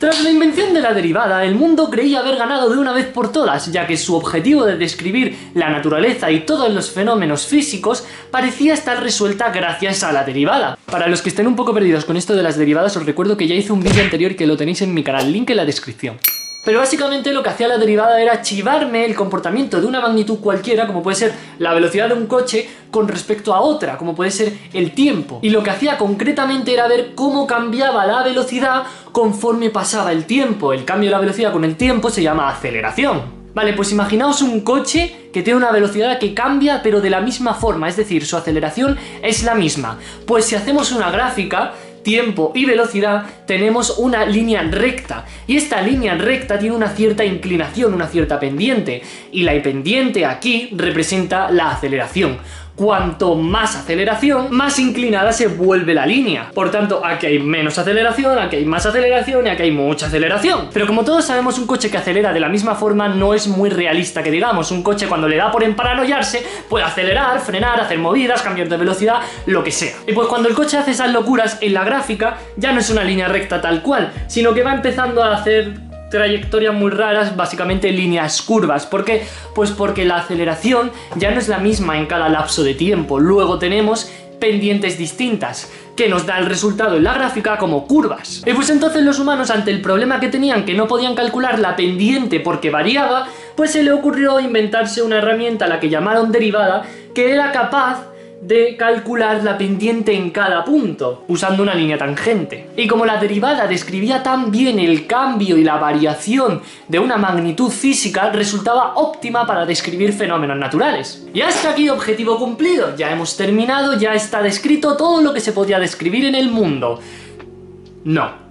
Tras la invención de la derivada, el mundo creía haber ganado de una vez por todas, ya que su objetivo de describir la naturaleza y todos los fenómenos físicos parecía estar resuelta gracias a la derivada. Para los que estén un poco perdidos con esto de las derivadas, os recuerdo que ya hice un vídeo anterior que lo tenéis en mi canal, link en la descripción. Pero básicamente lo que hacía la derivada era chivarme el comportamiento de una magnitud cualquiera, como puede ser la velocidad de un coche, con respecto a otra, como puede ser el tiempo. Y lo que hacía concretamente era ver cómo cambiaba la velocidad conforme pasaba el tiempo. El cambio de la velocidad con el tiempo se llama aceleración. Vale, pues imaginaos un coche que tiene una velocidad que cambia pero de la misma forma, es decir, su aceleración es la misma. Pues si hacemos una gráfica, tiempo y velocidad, tenemos una línea recta, y esta línea recta tiene una cierta inclinación, una cierta pendiente, y la pendiente aquí representa la aceleración. Cuanto más aceleración, más inclinada se vuelve la línea. Por tanto, aquí hay menos aceleración, aquí hay más aceleración y aquí hay mucha aceleración. Pero como todos sabemos, un coche que acelera de la misma forma no es muy realista que digamos. Un coche cuando le da por emparanoiarse puede acelerar, frenar, hacer movidas, cambiar de velocidad, lo que sea. Y pues cuando el coche hace esas locuras en la gráfica, ya no es una línea recta tal cual, sino que va empezando a hacer trayectorias muy raras, básicamente líneas curvas. ¿Por qué? Pues porque la aceleración ya no es la misma en cada lapso de tiempo. Luego tenemos pendientes distintas, que nos da el resultado en la gráfica como curvas. Y pues entonces los humanos, ante el problema que tenían, que no podían calcular la pendiente porque variaba, pues se le ocurrió inventarse una herramienta a la que llamaron derivada, que era capaz de calcular la pendiente en cada punto, usando una línea tangente. Y como la derivada describía tan bien el cambio y la variación de una magnitud física, resultaba óptima para describir fenómenos naturales. Y hasta aquí objetivo cumplido, ya hemos terminado, ya está descrito todo lo que se podía describir en el mundo. No.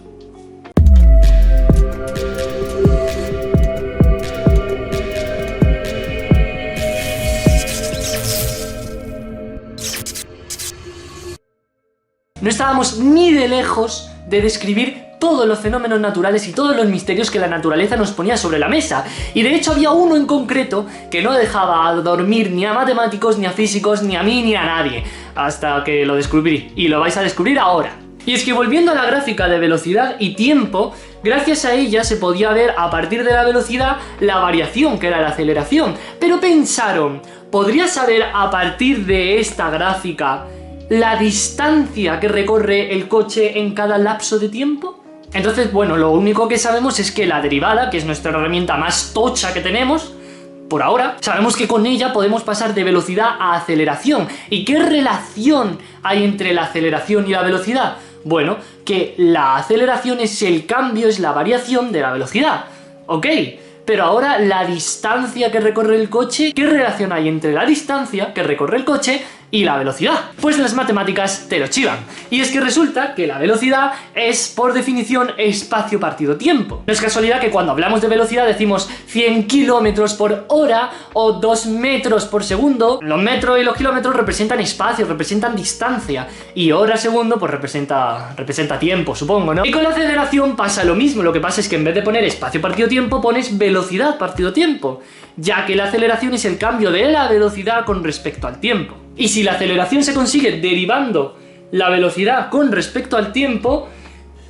No estábamos ni de lejos de describir todos los fenómenos naturales y todos los misterios que la naturaleza nos ponía sobre la mesa. Y de hecho había uno en concreto que no dejaba dormir ni a matemáticos, ni a físicos, ni a mí, ni a nadie, hasta que lo descubrí. Y lo vais a descubrir ahora. Y es que volviendo a la gráfica de velocidad y tiempo, gracias a ella se podía ver a partir de la velocidad la variación, que era la aceleración. Pero pensaron, ¿podría saber a partir de esta gráfica la distancia que recorre el coche en cada lapso de tiempo? Entonces, bueno, lo único que sabemos es que la derivada, que es nuestra herramienta más tocha que tenemos, por ahora, sabemos que con ella podemos pasar de velocidad a aceleración. ¿Y qué relación hay entre la aceleración y la velocidad? Bueno, que la aceleración es el cambio, es la variación de la velocidad. ¿Ok? Pero ahora la distancia que recorre el coche, ¿qué relación hay entre la distancia que recorre el coche y la velocidad? Pues las matemáticas te lo chivan. Y es que resulta que la velocidad es, por definición, espacio partido tiempo. No es casualidad que cuando hablamos de velocidad decimos 100 km por hora o 2 metros por segundo. Los metros y los kilómetros representan espacio, representan distancia. Y hora segundo pues representa tiempo, supongo, ¿no? Y con la aceleración pasa lo mismo. Lo que pasa es que en vez de poner espacio partido tiempo, pones velocidad partido tiempo, ya que la aceleración es el cambio de la velocidad con respecto al tiempo. Y si la aceleración se consigue derivando la velocidad con respecto al tiempo,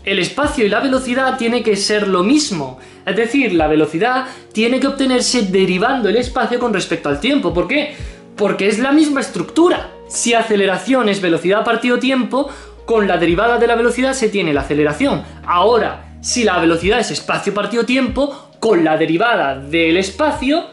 el espacio y la velocidad tiene que ser lo mismo. Es decir, la velocidad tiene que obtenerse derivando el espacio con respecto al tiempo. ¿Por qué? Porque es la misma estructura. Si aceleración es velocidad partido tiempo, con la derivada de la velocidad se tiene la aceleración. Ahora, si la velocidad es espacio partido tiempo, con la derivada del espacio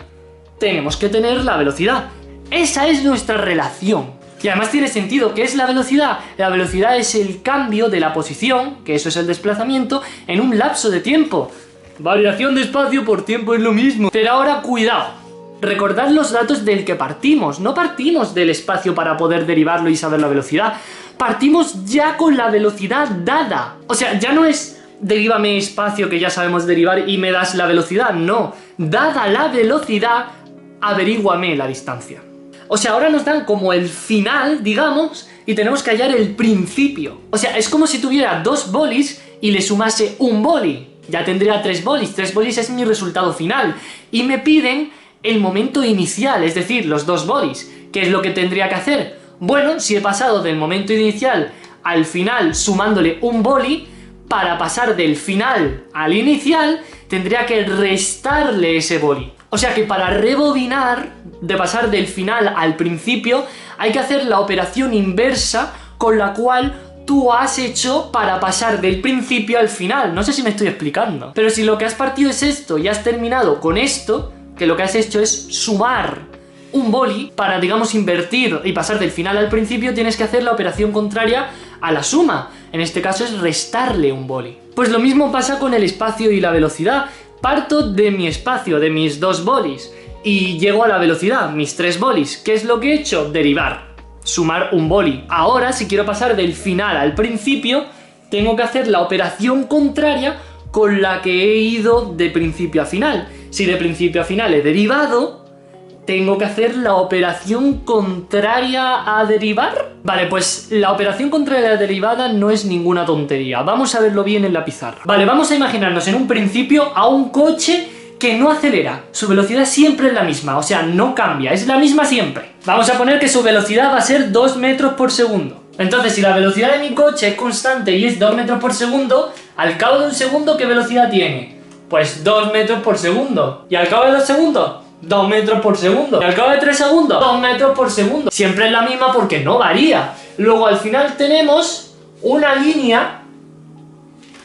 tenemos que tener la velocidad. Esa es nuestra relación. Y además tiene sentido. ¿Qué es la velocidad? La velocidad es el cambio de la posición, que eso es el desplazamiento, en un lapso de tiempo. Variación de espacio por tiempo es lo mismo. Pero ahora cuidado. Recordad los datos del que partimos. No partimos del espacio para poder derivarlo y saber la velocidad. Partimos ya con la velocidad dada. O sea, ya no es derívame espacio, que ya sabemos derivar, y me das la velocidad. No, dada la velocidad, averíguame la distancia. O sea, ahora nos dan como el final, digamos, y tenemos que hallar el principio. O sea, es como si tuviera 2 bolis y le sumase un boli. Ya tendría 3 bolis. 3 bolis es mi resultado final. Y me piden el momento inicial, es decir, los 2 bolis. ¿Qué es lo que tendría que hacer? Bueno, si he pasado del momento inicial al final sumándole un boli, para pasar del final al inicial, tendría que restarle ese boli. O sea que para rebobinar, de pasar del final al principio, hay que hacer la operación inversa con la cual tú has hecho para pasar del principio al final. No sé si me estoy explicando. Pero si lo que has partido es esto y has terminado con esto, que lo que has hecho es sumar un boli, para, digamos, invertir y pasar del final al principio, tienes que hacer la operación contraria a la suma. En este caso es restarle un boli. Pues lo mismo pasa con el espacio y la velocidad. Parto de mi espacio, de mis 2 bolis, y llego a la velocidad, mis 3 bolis. ¿Qué es lo que he hecho? Derivar. Sumar un boli. Ahora, si quiero pasar del final al principio, tengo que hacer la operación contraria con la que he ido de principio a final. Si de principio a final he derivado, tengo que hacer la operación contraria a derivar. Vale, pues la operación contraria a la derivada no es ninguna tontería. Vamos a verlo bien en la pizarra. Vale, vamos a imaginarnos en un principio a un coche que no acelera. Su velocidad siempre es la misma, o sea, no cambia, es la misma siempre. Vamos a poner que su velocidad va a ser 2 metros por segundo. Entonces, si la velocidad de mi coche es constante y es 2 metros por segundo, al cabo de un segundo, ¿qué velocidad tiene? Pues 2 metros por segundo. ¿Y al cabo de 2 segundos? 2 metros por segundo. ¿Y al cabo de 3 segundos? 2 metros por segundo. Siempre es la misma porque no varía. Luego, al final tenemos una línea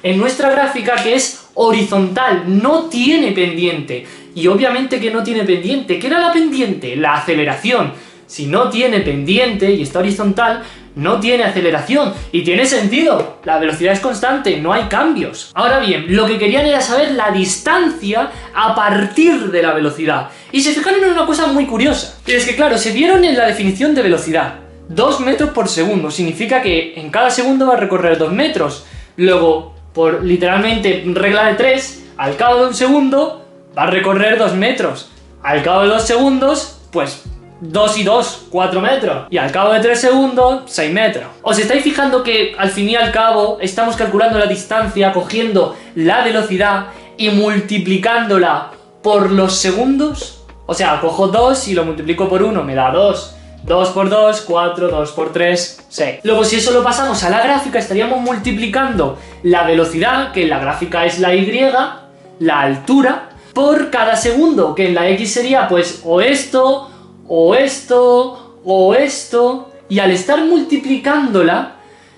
en nuestra gráfica que es horizontal, no tiene pendiente. Y obviamente que no tiene pendiente. ¿Qué era la pendiente? La aceleración. Si no tiene pendiente y está horizontal, no tiene aceleración. Y tiene sentido. La velocidad es constante, no hay cambios. Ahora bien, lo que querían era saber la distancia a partir de la velocidad. Y se fijaron en una cosa muy curiosa. Y es que, claro, se vieron en la definición de velocidad. 2 metros por segundo. Significa que en cada segundo va a recorrer 2 metros. Luego, por literalmente regla de 3, al cabo de un segundo va a recorrer 2 metros. Al cabo de 2 segundos, pues 2 y 2, 4 metros. Y al cabo de 3 segundos, 6 metros. ¿Os estáis fijando que al fin y al cabo estamos calculando la distancia cogiendo la velocidad y multiplicándola por los segundos? O sea, cojo 2 y lo multiplico por 1, me da 2. 2 por 2, 4, 2 por 3, 6. Luego, si eso lo pasamos a la gráfica, estaríamos multiplicando la velocidad, que en la gráfica es la y, la altura, por cada segundo, que en la x sería pues o esto, o esto, o esto. Y al estar multiplicándola,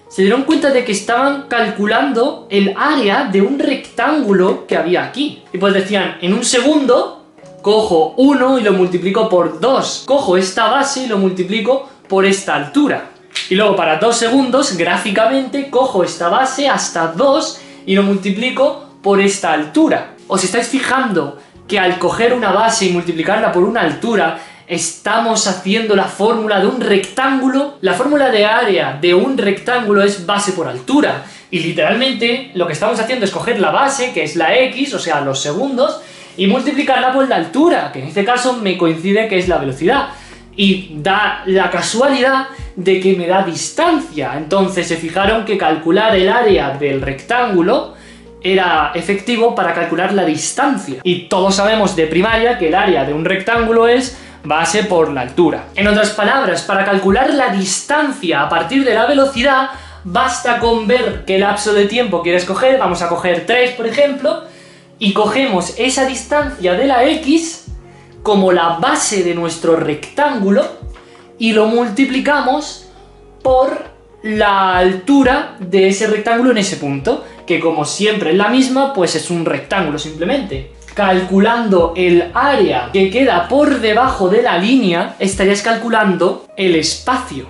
se dieron cuenta de que estaban calculando el área de un rectángulo que había aquí. Y pues decían, en un segundo cojo 1 y lo multiplico por 2. Cojo esta base y lo multiplico por esta altura. Y luego para 2 segundos, gráficamente, cojo esta base hasta 2 y lo multiplico por esta altura. ¿Os estáis fijando que al coger una base y multiplicarla por una altura, estamos haciendo la fórmula de un rectángulo? La fórmula de área de un rectángulo es base por altura. Y literalmente lo que estamos haciendo es coger la base, que es la x, o sea, los segundos, y multiplicarla por la altura, que en este caso me coincide que es la velocidad. Y da la casualidad de que me da distancia. Entonces se fijaron que calcular el área del rectángulo era efectivo para calcular la distancia. Y todos sabemos de primaria que el área de un rectángulo es base por la altura. En otras palabras, para calcular la distancia a partir de la velocidad, basta con ver qué lapso de tiempo quieres coger. Vamos a coger 3, por ejemplo, y cogemos esa distancia de la x como la base de nuestro rectángulo y lo multiplicamos por la altura de ese rectángulo en ese punto, que como siempre es la misma, pues es un rectángulo simplemente. Calculando el área que queda por debajo de la línea, estarías calculando el espacio.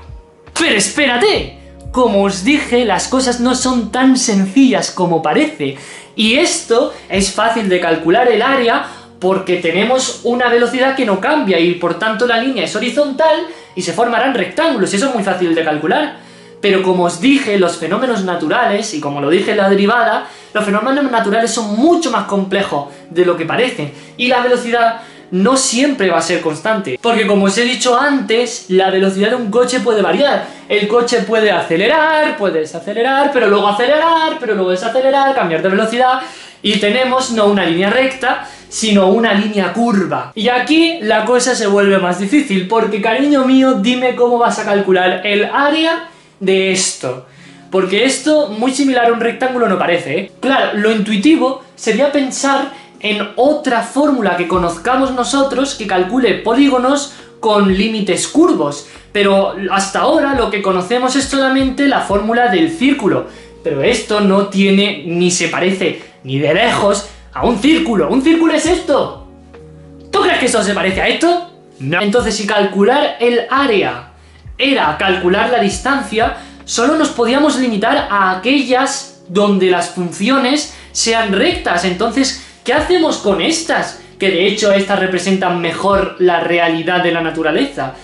¡Pero espérate! Como os dije, las cosas no son tan sencillas como parece. Y esto es fácil de calcular el área porque tenemos una velocidad que no cambia y por tanto la línea es horizontal y se formarán rectángulos. Eso es muy fácil de calcular. Pero como os dije, los fenómenos naturales, y como lo dije en la derivada, los fenómenos naturales son mucho más complejos de lo que parecen. Y la velocidad no siempre va a ser constante. Porque como os he dicho antes, la velocidad de un coche puede variar. El coche puede acelerar, puede desacelerar, pero luego acelerar, pero luego desacelerar, cambiar de velocidad. Y tenemos no una línea recta, sino una línea curva. Y aquí la cosa se vuelve más difícil, porque cariño mío, dime cómo vas a calcular el área de esto. porque esto muy similar a un rectángulo no parece, ¿eh? Claro, lo intuitivo sería pensar en otra fórmula que conozcamos nosotros que calcule polígonos con límites curvos, pero hasta ahora lo que conocemos es solamente la fórmula del círculo, pero esto no tiene ni se parece ni de lejos a un círculo. ¿Un círculo es esto? ¿Tú crees que esto se parece a esto? No. Entonces, si calcular el área era calcular la distancia, solo nos podíamos limitar a aquellas donde las funciones sean rectas. Entonces, ¿qué hacemos con estas? Que de hecho estas representan mejor la realidad de la naturaleza.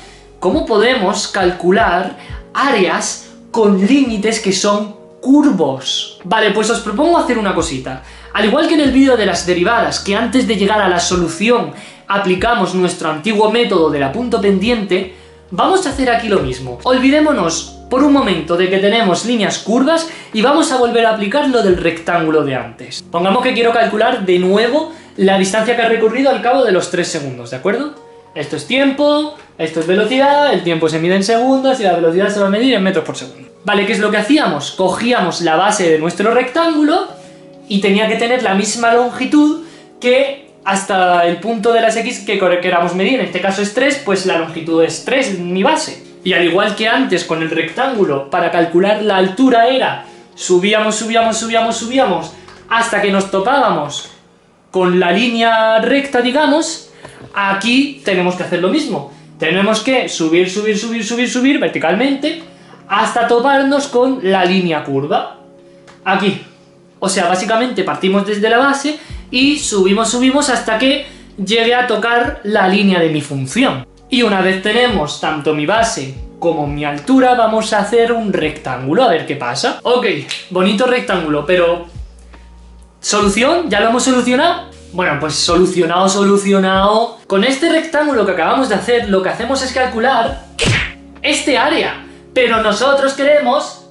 ¿Cómo podemos calcular áreas con límites que son curvos? Vale, pues os propongo hacer una cosita. Al igual que en el vídeo de las derivadas, que antes de llegar a la solución aplicamos nuestro antiguo método de la punto pendiente, vamos a hacer aquí lo mismo. Olvidémonos por un momento de que tenemos líneas curvas y vamos a volver a aplicar lo del rectángulo de antes. Pongamos que quiero calcular de nuevo la distancia que ha recorrido al cabo de los 3 segundos, ¿de acuerdo? Esto es tiempo, esto es velocidad, el tiempo se mide en segundos y la velocidad se va a medir en metros por segundo. Vale, ¿qué es lo que hacíamos? Cogíamos la base de nuestro rectángulo y tenía que tener la misma longitud que hasta el punto de las X que queramos medir. En este caso es 3, pues la longitud es 3, mi base. Y al igual que antes con el rectángulo, para calcular la altura era subíamos hasta que nos topábamos con la línea recta, digamos. Aquí tenemos que hacer lo mismo. Tenemos que subir verticalmente hasta toparnos con la línea curva. Aquí. O sea, básicamente partimos desde la base y subimos hasta que llegue a tocar la línea de mi función. Y una vez tenemos tanto mi base como mi altura, vamos a hacer un rectángulo, a ver qué pasa. Ok, bonito rectángulo, pero... ¿solución? ¿Ya lo hemos solucionado? Bueno, pues solucionado. Con este rectángulo que acabamos de hacer, lo que hacemos es calcular este área, pero nosotros queremos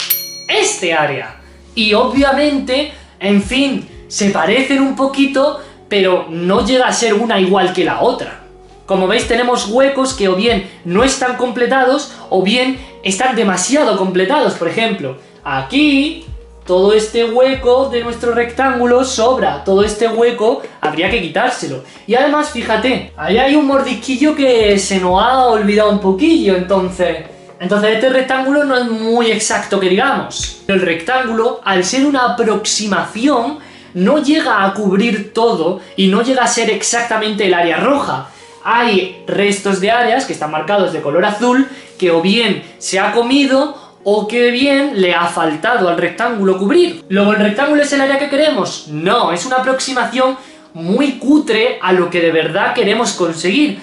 este área. Y obviamente, en fin, se parecen un poquito, pero no llega a ser una igual que la otra. Como veis, tenemos huecos que o bien no están completados o bien están demasiado completados. Por ejemplo, aquí todo este hueco de nuestro rectángulo sobra. Todo este hueco habría que quitárselo. Y además, fíjate, ahí hay un mordisquillo que se nos ha olvidado un poquillo. Entonces este rectángulo no es muy exacto que digamos. El rectángulo, al ser una aproximación, no llega a cubrir todo y no llega a ser exactamente el área roja. Hay restos de áreas que están marcados de color azul que o bien se ha comido o que bien le ha faltado al rectángulo cubrir. Luego, ¿el rectángulo es el área que queremos? No, es una aproximación muy cutre a lo que de verdad queremos conseguir.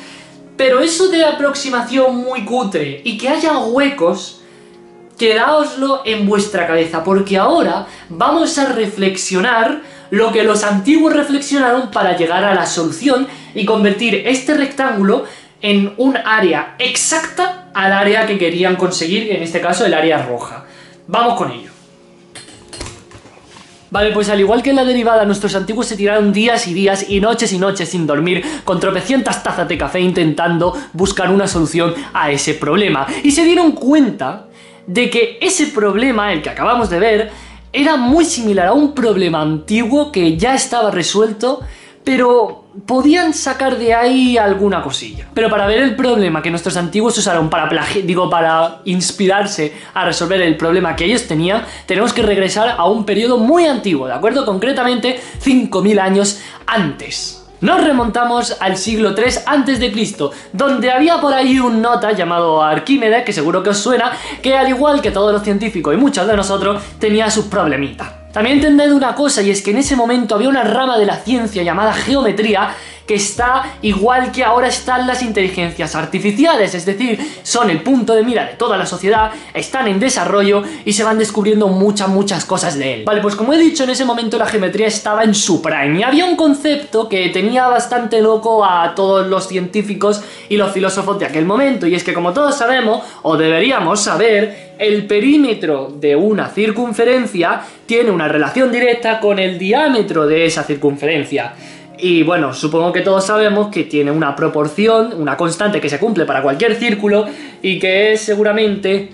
Pero eso de aproximación muy cutre y que haya huecos, quedáoslo en vuestra cabeza, porque ahora vamos a reflexionar lo que los antiguos reflexionaron para llegar a la solución y convertir este rectángulo en un área exacta al área que querían conseguir, en este caso el área roja. Vamos con ello. Vale, pues al igual que en la derivada, nuestros antiguos se tiraron días y días y noches sin dormir con tropecientas tazas de café intentando buscar una solución a ese problema. Y se dieron cuenta de que ese problema, el que acabamos de ver, era muy similar a un problema antiguo que ya estaba resuelto, pero podían sacar de ahí alguna cosilla. Pero para ver el problema que nuestros antiguos usaron para inspirarse a resolver el problema que ellos tenían, tenemos que regresar a un periodo muy antiguo, ¿de acuerdo? Concretamente 5000 años antes. Nos remontamos al siglo III a.C., donde había por ahí un nota llamado Arquímedes, que seguro que os suena, que al igual que todos los científicos y muchos de nosotros, tenía sus problemitas. También entended una cosa, y es que en ese momento había una rama de la ciencia llamada geometría que está igual que ahora están las inteligencias artificiales, es decir, son el punto de mira de toda la sociedad, están en desarrollo y se van descubriendo muchas cosas de él. Vale, pues como he dicho, en ese momento la geometría estaba en su prime y había un concepto que tenía bastante loco a todos los científicos y los filósofos de aquel momento, y es que, como todos sabemos, o deberíamos saber, el perímetro de una circunferencia tiene una relación directa con el diámetro de esa circunferencia. Y bueno, supongo que todos sabemos que tiene una proporción, una constante que se cumple para cualquier círculo y que es seguramente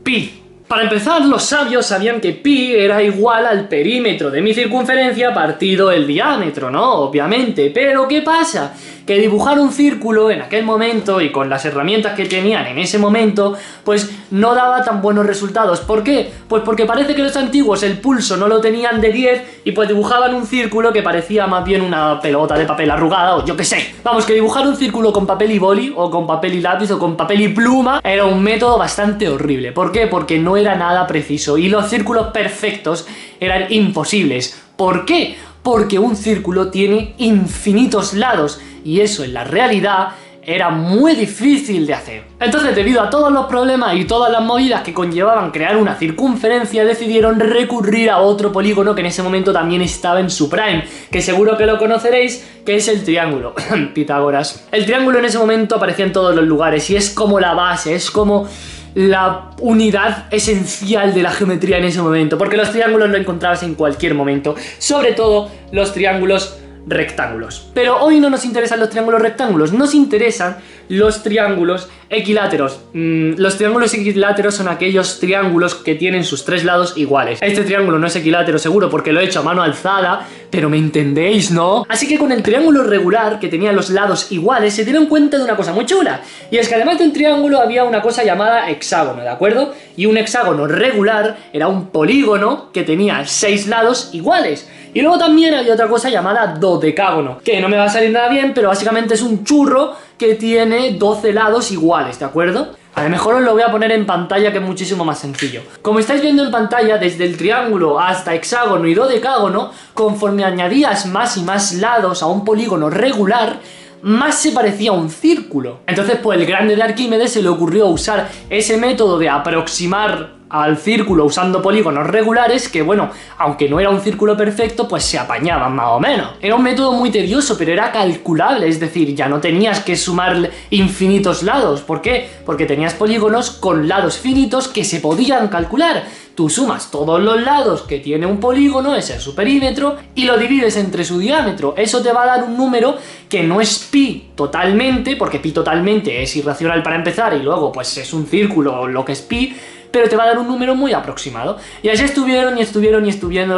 pi. Para empezar, los sabios sabían que pi era igual al perímetro de mi circunferencia partido el diámetro, ¿no? Obviamente. Pero ¿qué pasa? Que dibujar un círculo en aquel momento y con las herramientas que tenían en ese momento, pues no daba tan buenos resultados. ¿Por qué? Pues porque parece que los antiguos el pulso no lo tenían de 10 y pues dibujaban un círculo que parecía más bien una pelota de papel arrugada o yo qué sé. Vamos, que dibujar un círculo con papel y boli o con papel y lápiz o con papel y pluma era un método bastante horrible. ¿Por qué? Porque no era nada preciso y los círculos perfectos eran imposibles. ¿Por qué? Porque un círculo tiene infinitos lados y eso en la realidad era muy difícil de hacer. Entonces, debido a todos los problemas y todas las movidas que conllevaban crear una circunferencia, decidieron recurrir a otro polígono que en ese momento también estaba en su prime, que seguro que lo conoceréis, que es el triángulo. Pitágoras. El triángulo en ese momento aparecía en todos los lugares y es como la base, es como la unidad esencial de la geometría en ese momento, porque los triángulos lo encontrabas en cualquier momento, sobre todo los triángulos rectángulos. Pero hoy no nos interesan los triángulos rectángulos, nos interesan los triángulos equiláteros. Los triángulos equiláteros son aquellos triángulos que tienen sus tres lados iguales. Este triángulo no es equilátero seguro porque lo he hecho a mano alzada, pero me entendéis, ¿no? Así que con el triángulo regular, que tenía los lados iguales, se dieron cuenta de una cosa muy chula, y es que además de un triángulo había una cosa llamada hexágono, ¿de acuerdo? Y un hexágono regular era un polígono que tenía 6 lados iguales. Y luego también había otra cosa llamada dodecágono, que no me va a salir nada bien, pero básicamente es un churro que tiene 12 lados iguales, ¿de acuerdo? A lo mejor os lo voy a poner en pantalla, que es muchísimo más sencillo. Como estáis viendo en pantalla, desde el triángulo hasta hexágono y dodecágono, conforme añadías más y más lados a un polígono regular, más se parecía a un círculo. Entonces, pues el grande de Arquímedes se le ocurrió usar ese método de aproximar al círculo usando polígonos regulares que, bueno, aunque no era un círculo perfecto, pues se apañaban más o menos. Era un método muy tedioso, pero era calculable, es decir, ya no tenías que sumar infinitos lados. ¿Por qué? Porque tenías polígonos con lados finitos que se podían calcular. Tú sumas todos los lados que tiene un polígono, ese es su perímetro, y lo divides entre su diámetro. Eso te va a dar un número que no es pi totalmente, porque pi totalmente es irracional para empezar, y luego pues es un círculo lo que es pi, pero te va a dar un número muy aproximado. Y así estuvieron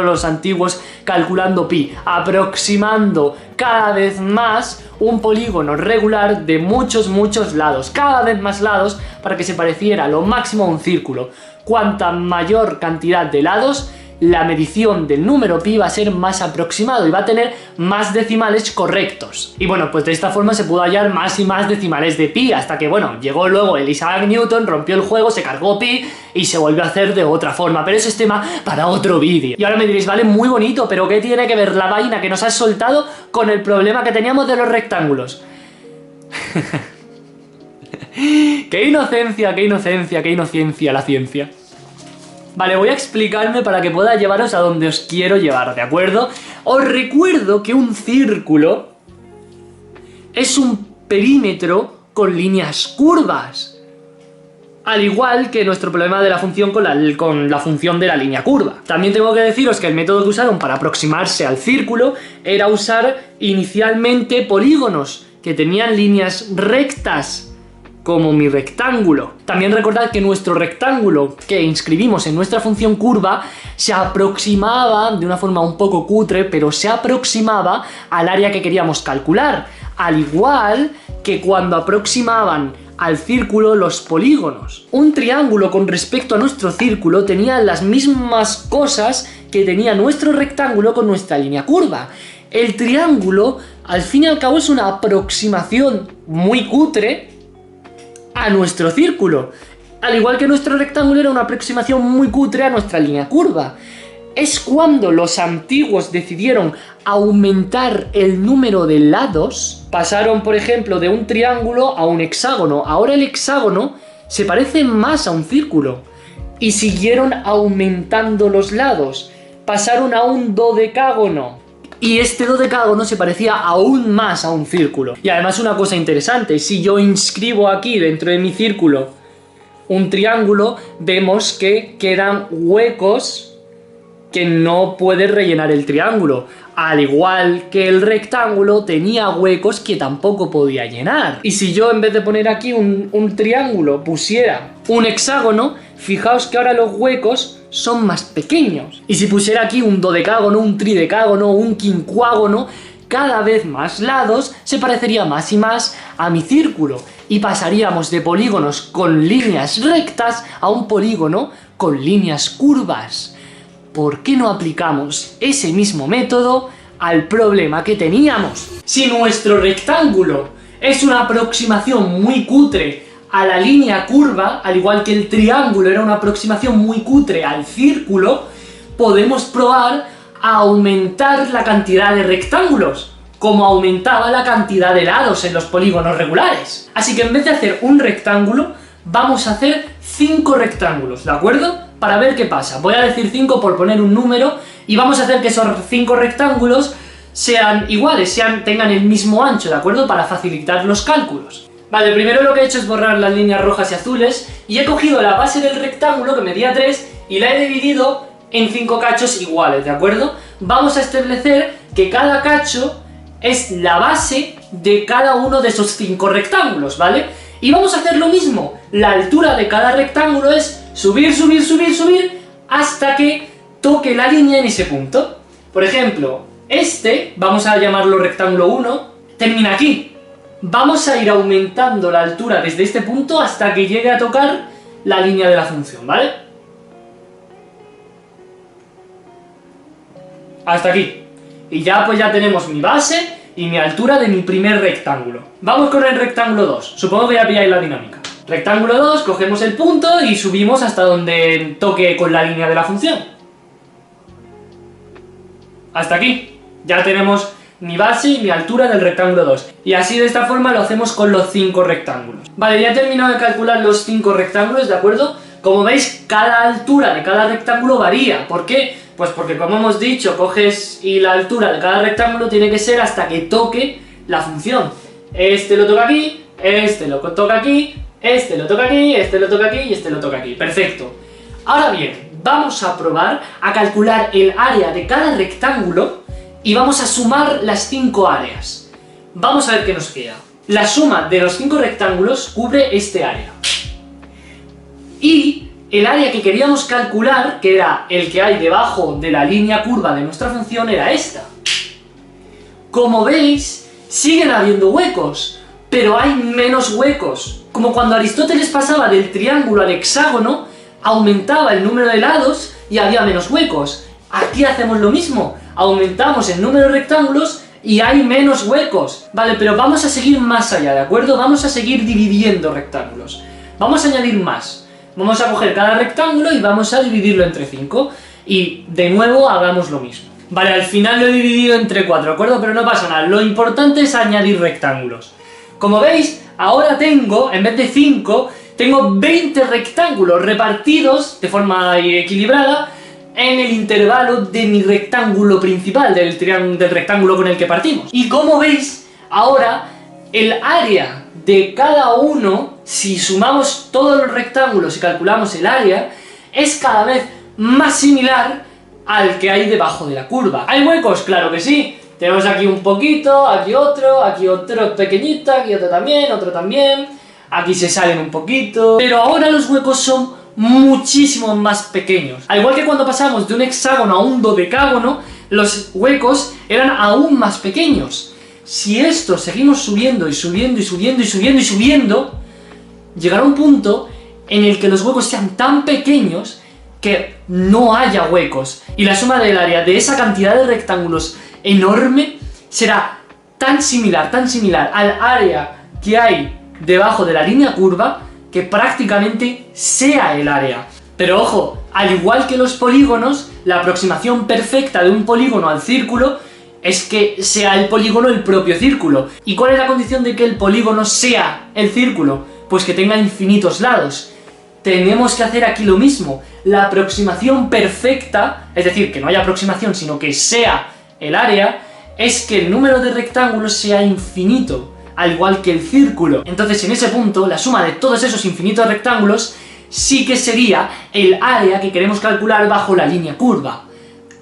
los antiguos calculando pi, aproximando cada vez más un polígono regular de muchos lados, cada vez más lados, para que se pareciera lo máximo a un círculo. Cuanta mayor cantidad de lados, la medición del número pi va a ser más aproximado y va a tener más decimales correctos. Y bueno, pues de esta forma se pudo hallar más y más decimales de pi, hasta que, bueno, llegó luego el Isaac Newton, rompió el juego, se cargó pi y se volvió a hacer de otra forma. Pero eso es tema para otro vídeo. Y ahora me diréis, vale, muy bonito, pero ¿qué tiene que ver la vaina que nos has soltado con el problema que teníamos de los rectángulos? ¡Qué inocencia, qué inocencia, qué inocencia la ciencia! Vale, voy a explicarme para que pueda llevaros a donde os quiero llevar, ¿de acuerdo? Os recuerdo que un círculo es un perímetro con líneas curvas, al igual que nuestro problema de la función con la función de la línea curva. También tengo que deciros que el método que usaron para aproximarse al círculo era usar inicialmente polígonos que tenían líneas rectas, como mi rectángulo. También recordad que nuestro rectángulo que inscribimos en nuestra función curva se aproximaba de una forma un poco cutre, pero se aproximaba al área que queríamos calcular, al igual que cuando aproximaban al círculo los polígonos. Un triángulo con respecto a nuestro círculo tenía las mismas cosas que tenía nuestro rectángulo con nuestra línea curva. El triángulo, al fin y al cabo, es una aproximación muy cutre a nuestro círculo, al igual que nuestro rectángulo era una aproximación muy cutre a nuestra línea curva. Es cuando los antiguos decidieron aumentar el número de lados, pasaron, por ejemplo, de un triángulo a un hexágono. Ahora el hexágono se parece más a un círculo y siguieron aumentando los lados, pasaron a un dodecágono. Y este dodecágono se parecía aún más a un círculo. Y además una cosa interesante, si yo inscribo aquí dentro de mi círculo un triángulo, vemos que quedan huecos que no puede rellenar el triángulo. Al igual que el rectángulo tenía huecos que tampoco podía llenar. Y si yo en vez de poner aquí un triángulo pusiera un hexágono, fijaos que ahora los huecos son más pequeños. Y si pusiera aquí un dodecágono, un tridecágono, un quincuágono, cada vez más lados, se parecería más y más a mi círculo. Y pasaríamos de polígonos con líneas rectas a un polígono con líneas curvas. ¿Por qué no aplicamos ese mismo método al problema que teníamos? Si nuestro rectángulo es una aproximación muy cutre a la línea curva, al igual que el triángulo era una aproximación muy cutre al círculo, podemos probar a aumentar la cantidad de rectángulos, como aumentaba la cantidad de lados en los polígonos regulares. Así que en vez de hacer un rectángulo, vamos a hacer 5 rectángulos, ¿de acuerdo? Para ver qué pasa. Voy a decir 5 por poner un número, y vamos a hacer que esos 5 rectángulos sean iguales, tengan el mismo ancho, ¿de acuerdo? Para facilitar los cálculos. Vale, primero lo que he hecho es borrar las líneas rojas y azules, y he cogido la base del rectángulo, que medía 3, y la he dividido en 5 cachos iguales, ¿de acuerdo? Vamos a establecer que cada cacho es la base de cada uno de esos 5 rectángulos, ¿vale? Y vamos a hacer lo mismo. La altura de cada rectángulo es subir, subir, subir, subir, hasta que toque la línea en ese punto. Por ejemplo, vamos a llamarlo rectángulo 1, termina aquí. Vamos a ir aumentando la altura desde este punto hasta que llegue a tocar la línea de la función, ¿vale? Hasta aquí. Y ya pues ya tenemos mi base y mi altura de mi primer rectángulo. Vamos con el rectángulo 2. Supongo que ya pilláis la dinámica. Rectángulo 2, cogemos el punto y subimos hasta donde toque con la línea de la función. Hasta aquí. Ya tenemos mi base y mi altura del rectángulo 2. Y así de esta forma lo hacemos con los 5 rectángulos. Vale, ya he terminado de calcular los 5 rectángulos, ¿de acuerdo? Como veis, cada altura de cada rectángulo varía. ¿Por qué? Pues porque, como hemos dicho, coges y la altura de cada rectángulo tiene que ser hasta que toque la función. Este lo toca aquí, este lo toca aquí, este lo toca aquí, este lo toca aquí y este lo toca aquí. Perfecto. Ahora bien, vamos a probar a calcular el área de cada rectángulo y vamos a sumar las 5 áreas. Vamos a ver qué nos queda. La suma de los 5 rectángulos cubre este área. Y el área que queríamos calcular, que era el que hay debajo de la línea curva de nuestra función, era esta. Como veis, siguen habiendo huecos, pero hay menos huecos. Como cuando Aristóteles pasaba del triángulo al hexágono, aumentaba el número de lados y había menos huecos. Aquí hacemos lo mismo, aumentamos el número de rectángulos y hay menos huecos. Vale, pero vamos a seguir más allá, ¿de acuerdo? Vamos a seguir dividiendo rectángulos. Vamos a añadir más. Vamos a coger cada rectángulo y vamos a dividirlo entre 5. Y de nuevo hagamos lo mismo. Vale, al final lo he dividido entre 4, ¿de acuerdo? Pero no pasa nada, lo importante es añadir rectángulos. Como veis, ahora tengo, en vez de 5, tengo 20 rectángulos repartidos de forma equilibrada en el intervalo de mi rectángulo principal, del rectángulo con el que partimos. Y como veis, ahora el área de cada uno, si sumamos todos los rectángulos y calculamos el área, es cada vez más similar al que hay debajo de la curva. ¿Hay huecos? Claro que sí. Tenemos aquí un poquito, aquí otro pequeñito, aquí otro también, aquí se salen un poquito. Pero ahora los huecos son muchísimo más pequeños. Al igual que cuando pasamos de un hexágono a un dodecágono, los huecos eran aún más pequeños. Si esto seguimos subiendo y subiendo y subiendo y subiendo y subiendo, llegará un punto en el que los huecos sean tan pequeños que no haya huecos. Y la suma del área de esa cantidad de rectángulos enorme será tan similar al área que hay debajo de la línea curva, que prácticamente sea el área. Pero ojo, al igual que los polígonos, la aproximación perfecta de un polígono al círculo es que sea el polígono el propio círculo. ¿Y cuál es la condición de que el polígono sea el círculo? Pues que tenga infinitos lados. Tenemos que hacer aquí lo mismo. La aproximación perfecta, es decir, que no haya aproximación, sino que sea el área, es que el número de rectángulos sea infinito, al igual que el círculo. Entonces, en ese punto, la suma de todos esos infinitos rectángulos sí que sería el área que queremos calcular bajo la línea curva.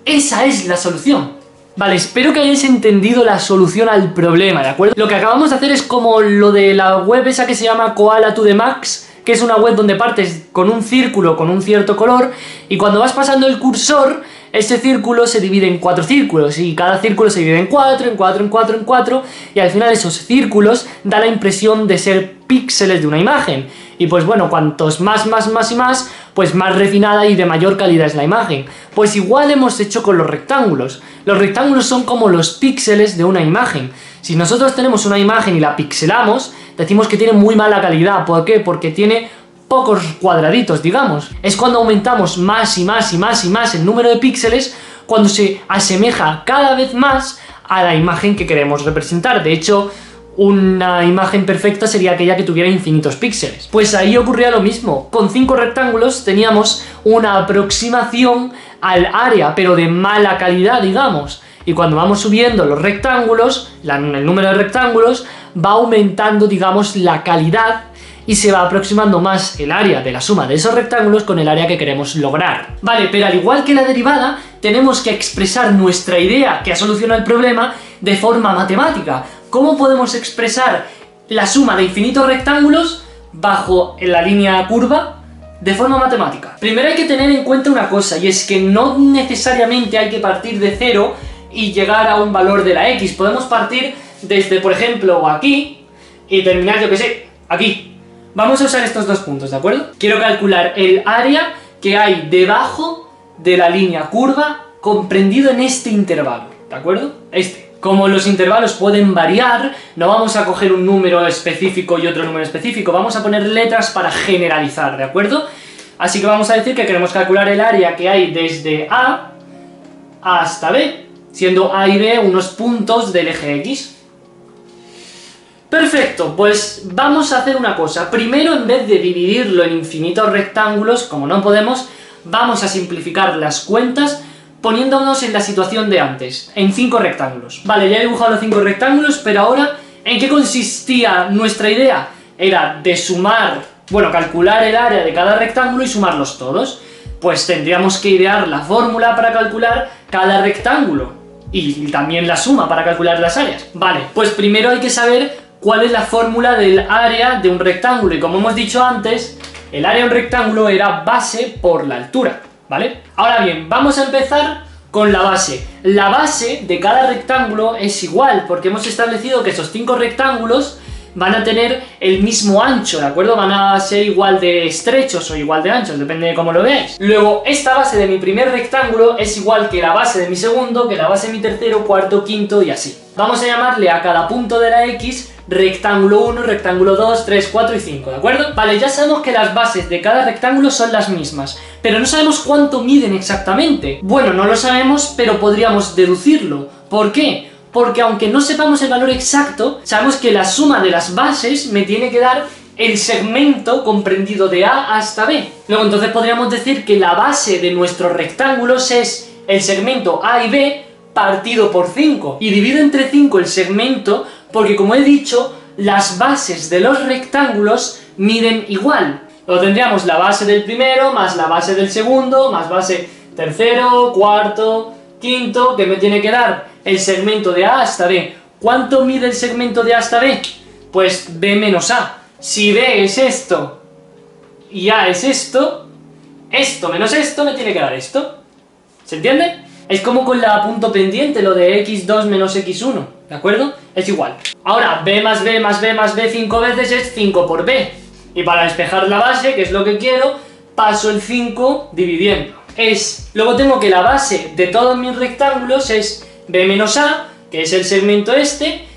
Esa es la solución. Vale, espero que hayáis entendido la solución al problema, ¿de acuerdo? Lo que acabamos de hacer es como lo de la web esa que se llama Koala to the Max, que es una web donde partes con un círculo con un cierto color y cuando vas pasando el cursor, ese círculo se divide en 4 círculos y cada círculo se divide en 4, en 4, en 4, en 4 y al final esos círculos da la impresión de ser píxeles de una imagen. Y pues bueno, cuantos más, pues más refinada y de mayor calidad es la imagen. Pues igual hemos hecho con los rectángulos. Los rectángulos son como los píxeles de una imagen. Si nosotros tenemos una imagen y la pixelamos, decimos que tiene muy mala calidad. ¿Por qué? Porque tiene pocos cuadraditos, digamos. Es cuando aumentamos más y más el número de píxeles, cuando se asemeja cada vez más a la imagen que queremos representar. De hecho, una imagen perfecta sería aquella que tuviera infinitos píxeles. Pues ahí ocurría lo mismo. Con 5 rectángulos teníamos una aproximación al área, pero de mala calidad, digamos. Y cuando vamos subiendo los rectángulos, el número de rectángulos, va aumentando, digamos, la calidad y se va aproximando más el área de la suma de esos rectángulos con el área que queremos lograr. Vale, pero al igual que la derivada, tenemos que expresar nuestra idea que ha solucionado el problema de forma matemática. ¿Cómo podemos expresar la suma de infinitos rectángulos bajo la línea curva de forma matemática? Primero hay que tener en cuenta una cosa, y es que no necesariamente hay que partir de 0 y llegar a un valor de la x. Podemos partir desde, por ejemplo, aquí y terminar, yo que sé, aquí. Vamos a usar estos dos puntos, ¿de acuerdo? Quiero calcular el área que hay debajo de la línea curva comprendido en este intervalo, ¿de acuerdo? Como los intervalos pueden variar, no vamos a coger un número específico y otro número específico, vamos a poner letras para generalizar, ¿de acuerdo? Así que vamos a decir que queremos calcular el área que hay desde A hasta B, siendo A y B unos puntos del eje X. Perfecto, pues vamos a hacer una cosa. Primero, en vez de dividirlo en infinitos rectángulos, como no podemos, vamos a simplificar las cuentas poniéndonos en la situación de antes, en 5 rectángulos. Vale, ya he dibujado los 5 rectángulos, pero ahora, ¿en qué consistía nuestra idea? Era de sumar, bueno, calcular el área de cada rectángulo y sumarlos todos. Pues tendríamos que idear la fórmula para calcular cada rectángulo y también la suma para calcular las áreas. Vale, pues primero hay que saber cuál es la fórmula del área de un rectángulo, y como hemos dicho antes, el área de un rectángulo era base por la altura, ¿vale? Ahora bien, vamos a empezar con la base. La base de cada rectángulo es igual, porque hemos establecido que esos 5 rectángulos van a tener el mismo ancho, ¿de acuerdo? Van a ser igual de estrechos o igual de anchos, depende de cómo lo veáis. Luego, esta base de mi primer rectángulo es igual que la base de mi segundo, que la base de mi tercero, cuarto, quinto y así. Vamos a llamarle a cada punto de la X rectángulo 1, rectángulo 2, 3, 4 y 5, ¿de acuerdo? Vale, ya sabemos que las bases de cada rectángulo son las mismas, pero no sabemos cuánto miden exactamente. Bueno, no lo sabemos, pero podríamos deducirlo. ¿Por qué? Porque aunque no sepamos el valor exacto, sabemos que la suma de las bases me tiene que dar el segmento comprendido de A hasta B. Luego entonces podríamos decir que la base de nuestros rectángulos es el segmento A y B partido por 5. Y divido entre 5 el segmento porque, como he dicho, las bases de los rectángulos miden igual. Luego tendríamos la base del primero, más la base del segundo, más base tercero, cuarto, quinto, que me tiene que dar el segmento de A hasta B. ¿Cuánto mide el segmento de A hasta B? Pues B menos A. Si B es esto y A es esto menos esto me tiene que dar esto. ¿Se entiende? Es como con la punto pendiente, lo de x2 menos x1, ¿de acuerdo? Es igual. Ahora, b más b más b más b 5 veces es 5 por b. Y para despejar la base, que es lo que quiero, paso el 5 dividiendo. Luego tengo que la base de todos mis rectángulos es b menos a, que es el segmento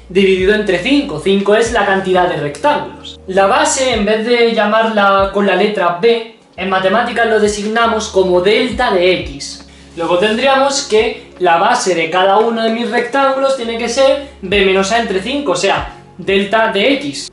dividido entre 5. 5 es la cantidad de rectángulos. La base, en vez de llamarla con la letra b, en matemáticas lo designamos como delta de x. Luego tendríamos que la base de cada uno de mis rectángulos tiene que ser b menos a entre 5, o sea, delta de x.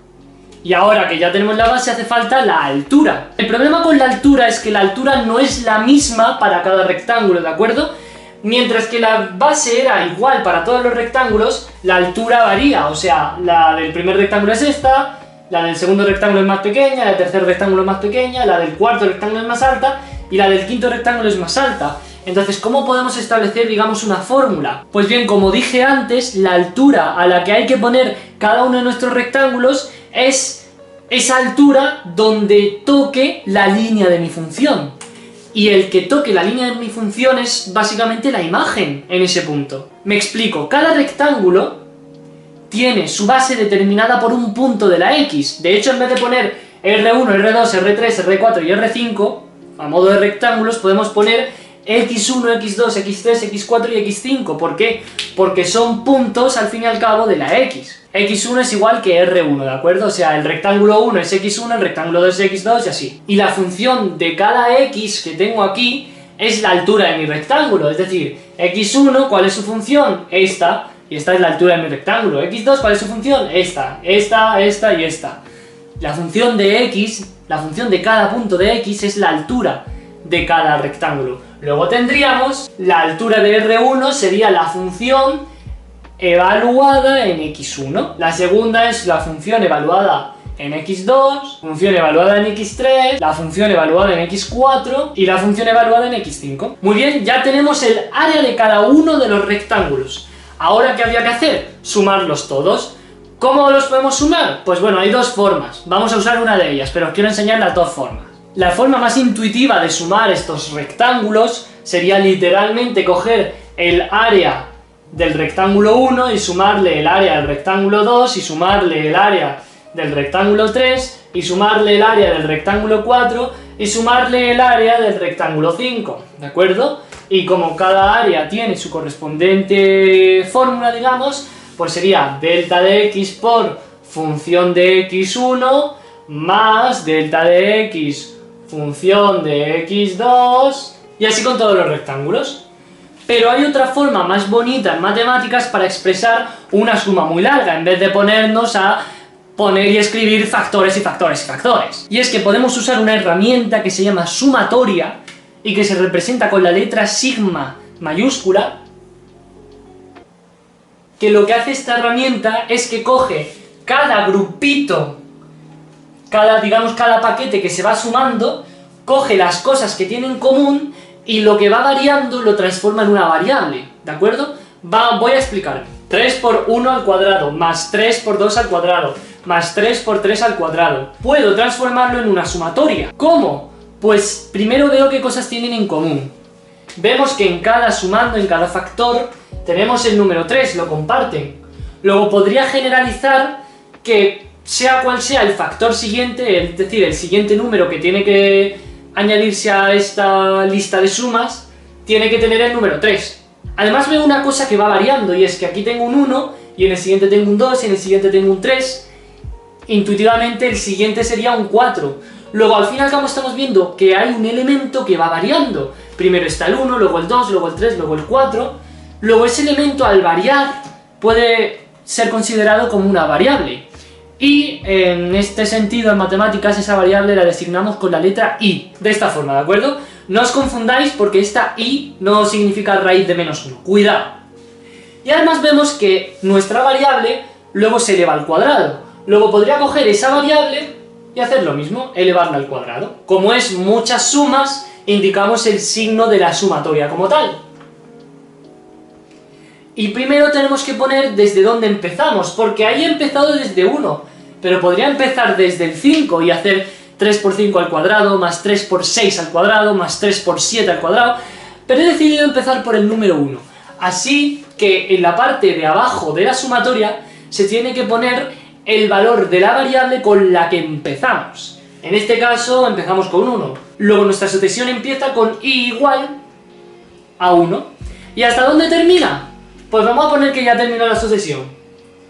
Y ahora que ya tenemos la base, hace falta la altura. El problema con la altura es que la altura no es la misma para cada rectángulo, ¿de acuerdo? Mientras que la base era igual para todos los rectángulos, la altura varía. O sea, la del primer rectángulo es esta, la del segundo rectángulo es más pequeña, la del tercer rectángulo es más pequeña, la del cuarto rectángulo es más alta y la del quinto rectángulo es más alta. Entonces, ¿cómo podemos establecer, digamos, una fórmula? Pues bien, como dije antes, la altura a la que hay que poner cada uno de nuestros rectángulos es esa altura donde toque la línea de mi función. Y el que toque la línea de mi función es básicamente la imagen en ese punto. Me explico, cada rectángulo tiene su base determinada por un punto de la X. De hecho, en vez de poner R1, R2, R3, R4 y R5, a modo de rectángulos, podemos poner X1, X2, X3, X4 y X5. ¿Por qué? Porque son puntos, al fin y al cabo, de la X. X1 es igual que R1, ¿de acuerdo? O sea, el rectángulo 1 es X1, el rectángulo 2 es X2 y así. Y la función de cada X que tengo aquí es la altura de mi rectángulo. Es decir, X1, ¿cuál es su función? Esta. Y esta es la altura de mi rectángulo. X2, ¿cuál es su función? Esta y esta. La función de X, la función de cada punto de X es la altura de cada rectángulo. Luego tendríamos la altura de R1 sería la función evaluada en X1. La segunda es la función evaluada en X2, función evaluada en X3, la función evaluada en X4 y la función evaluada en X5. Muy bien, ya tenemos el área de cada uno de los rectángulos. Ahora, ¿qué había que hacer? Sumarlos todos. ¿Cómo los podemos sumar? Pues bueno, hay dos formas. Vamos a usar una de ellas, pero os quiero enseñar las dos formas. La forma más intuitiva de sumar estos rectángulos sería literalmente coger el área del rectángulo 1 y sumarle el área del rectángulo 2 y sumarle el área del rectángulo 3 y sumarle el área del rectángulo 4 y sumarle el área del rectángulo 5, ¿de acuerdo? Y como cada área tiene su correspondiente fórmula, digamos, pues sería delta de x por función de x1 más delta de x función de x2 y así con todos los rectángulos. Pero hay otra forma más bonita en matemáticas para expresar una suma muy larga, en vez de ponernos a poner y escribir factores y factores y factores. Y es que podemos usar una herramienta que se llama sumatoria y que se representa con la letra sigma mayúscula, que lo que hace esta herramienta es que coge cada grupito, cada paquete que se va sumando, coge las cosas que tienen en común y lo que va variando lo transforma en una variable, ¿de acuerdo? Voy a explicar. 3 por 1 al cuadrado, más 3 por 2 al cuadrado, más 3 por 3 al cuadrado. Puedo transformarlo en una sumatoria. ¿Cómo? Pues primero veo qué cosas tienen en común. Vemos que en cada sumando, en cada factor, tenemos el número 3, lo comparten. Luego podría generalizar que sea cual sea el factor siguiente, es decir, el siguiente número que tiene que añadirse a esta lista de sumas, tiene que tener el número 3. Además veo una cosa que va variando, y es que aquí tengo un 1, y en el siguiente tengo un 2, y en el siguiente tengo un 3. Intuitivamente el siguiente sería un 4. Luego al fin y al cabo estamos viendo que hay un elemento que va variando. Primero está el 1, luego el 2, luego el 3, luego el 4. Luego ese elemento al variar puede ser considerado como una variable. Y en este sentido en matemáticas esa variable la designamos con la letra i. De esta forma, ¿de acuerdo? No os confundáis porque esta i no significa raíz de menos 1. Cuidado. Y además vemos que nuestra variable luego se eleva al cuadrado. Luego podría coger esa variable y hacer lo mismo, elevarla al cuadrado. Como es muchas sumas, indicamos el signo de la sumatoria como tal. Y primero tenemos que poner desde dónde empezamos, porque ahí he empezado desde 1, pero podría empezar desde el 5 y hacer 3 por 5 al cuadrado, más 3 por 6 al cuadrado, más 3 por 7 al cuadrado, pero he decidido empezar por el número 1. Así que en la parte de abajo de la sumatoria se tiene que poner el valor de la variable con la que empezamos. En este caso empezamos con 1. Luego nuestra sucesión empieza con i igual a 1. ¿Y hasta dónde termina? Pues vamos a poner que ya terminó la sucesión.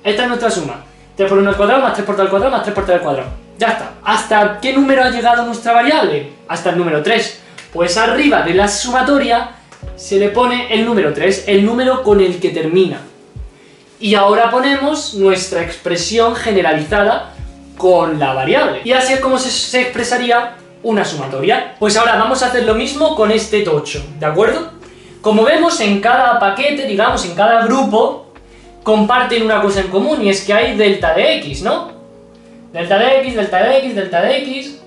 Esta es nuestra suma. 3 por 1 al cuadrado, más 3 por 3 al cuadrado, más 3 por 3 al cuadrado. Ya está. ¿Hasta qué número ha llegado nuestra variable? Hasta el número 3. Pues arriba de la sumatoria se le pone el número 3, el número con el que termina. Y ahora ponemos nuestra expresión generalizada con la variable. Y así es como se expresaría una sumatoria. Pues ahora vamos a hacer lo mismo con este tocho, ¿de acuerdo? Como vemos, en cada paquete, digamos, en cada grupo, comparten una cosa en común, y es que hay delta de x, ¿no? Delta de x, delta de x, delta de x.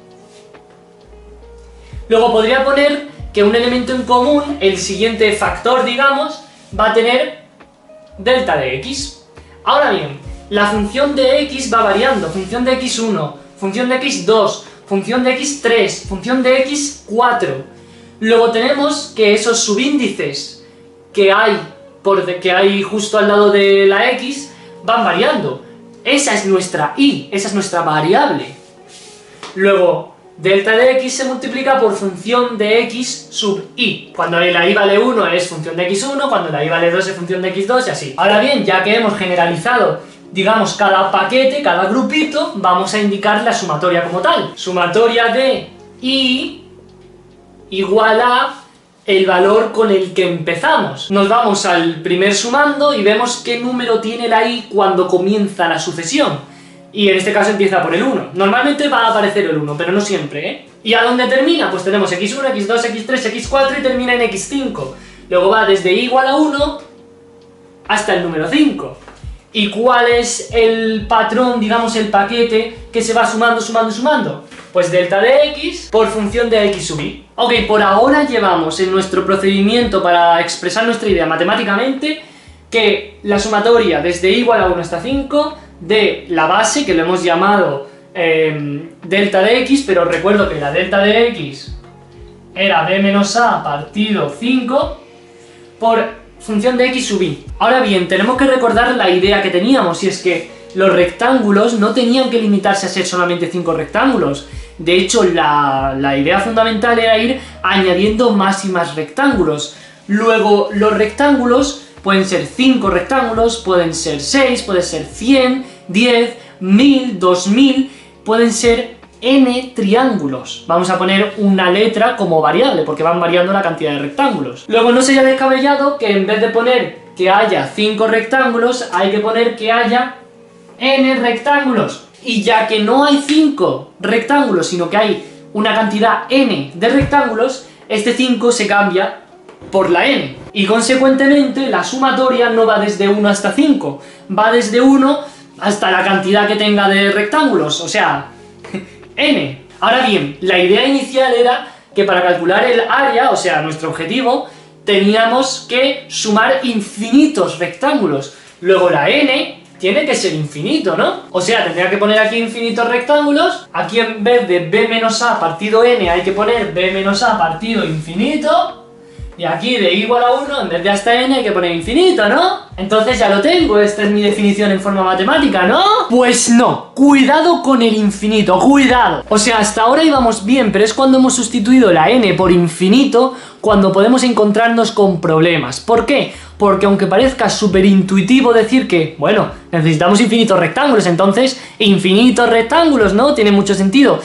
Luego podría poner que un elemento en común, el siguiente factor, digamos, va a tener delta de x. Ahora bien, la función de x va variando, función de x1, función de x 2, función de x 3, función de x 4. Luego tenemos que esos subíndices que hay justo al lado de la x van variando. Esa es nuestra y, esa es nuestra variable. Luego, delta de x se multiplica por función de x sub y. Cuando la y vale 1 es función de x1, cuando la y vale 2 es función de x2 y así. Ahora bien, ya que hemos generalizado, digamos, cada paquete, cada grupito, vamos a indicar la sumatoria como tal. Sumatoria de y igual a el valor con el que empezamos. Nos vamos al primer sumando y vemos qué número tiene la y cuando comienza la sucesión. Y en este caso empieza por el 1. Normalmente va a aparecer el 1, pero no siempre, ¿eh? ¿Y a dónde termina? Pues tenemos x1, x2, x3, x4 y termina en x5. Luego va desde y igual a 1 hasta el número 5. ¿Y cuál es el patrón, digamos, el paquete que se va sumando, sumando, sumando? Pues delta de x por función de x sub y. Ok, por ahora llevamos en nuestro procedimiento para expresar nuestra idea matemáticamente que la sumatoria desde y igual a 1 hasta 5 de la base, que lo hemos llamado delta de x, pero recuerdo que la delta de x era b menos a partido 5 por función de x sub y. Ahora bien, tenemos que recordar la idea que teníamos, y es que los rectángulos no tenían que limitarse a ser solamente 5 rectángulos. De hecho, la idea fundamental era ir añadiendo más y más rectángulos. Luego, los rectángulos pueden ser 5 rectángulos, pueden ser 6, pueden ser 100, 10, 1000, 2000, pueden ser n triángulos. Vamos a poner una letra como variable, porque van variando la cantidad de rectángulos. Luego, no sería descabellado que en vez de poner que haya 5 rectángulos, hay que poner que haya n rectángulos. Y ya que no hay 5 rectángulos, sino que hay una cantidad n de rectángulos, este 5 se cambia por la n. Y consecuentemente la sumatoria no va desde 1 hasta 5, va desde 1 hasta la cantidad que tenga de rectángulos, o sea, n. Ahora bien, la idea inicial era que para calcular el área, o sea, nuestro objetivo, teníamos que sumar infinitos rectángulos. Luego la n tiene que ser infinito, ¿no? O sea, tendría que poner aquí infinitos rectángulos. Aquí en vez de b menos a partido n hay que poner b menos a partido infinito. Y aquí de igual a 1, en vez de hasta n hay que poner infinito, ¿no? Entonces ya lo tengo, esta es mi definición en forma matemática, ¿no? Pues no, cuidado con el infinito, cuidado. O sea, hasta ahora íbamos bien, pero es cuando hemos sustituido la n por infinito cuando podemos encontrarnos con problemas. ¿Por qué? Porque aunque parezca súper intuitivo decir que, bueno, necesitamos infinitos rectángulos, entonces infinitos rectángulos, ¿no? Tiene mucho sentido.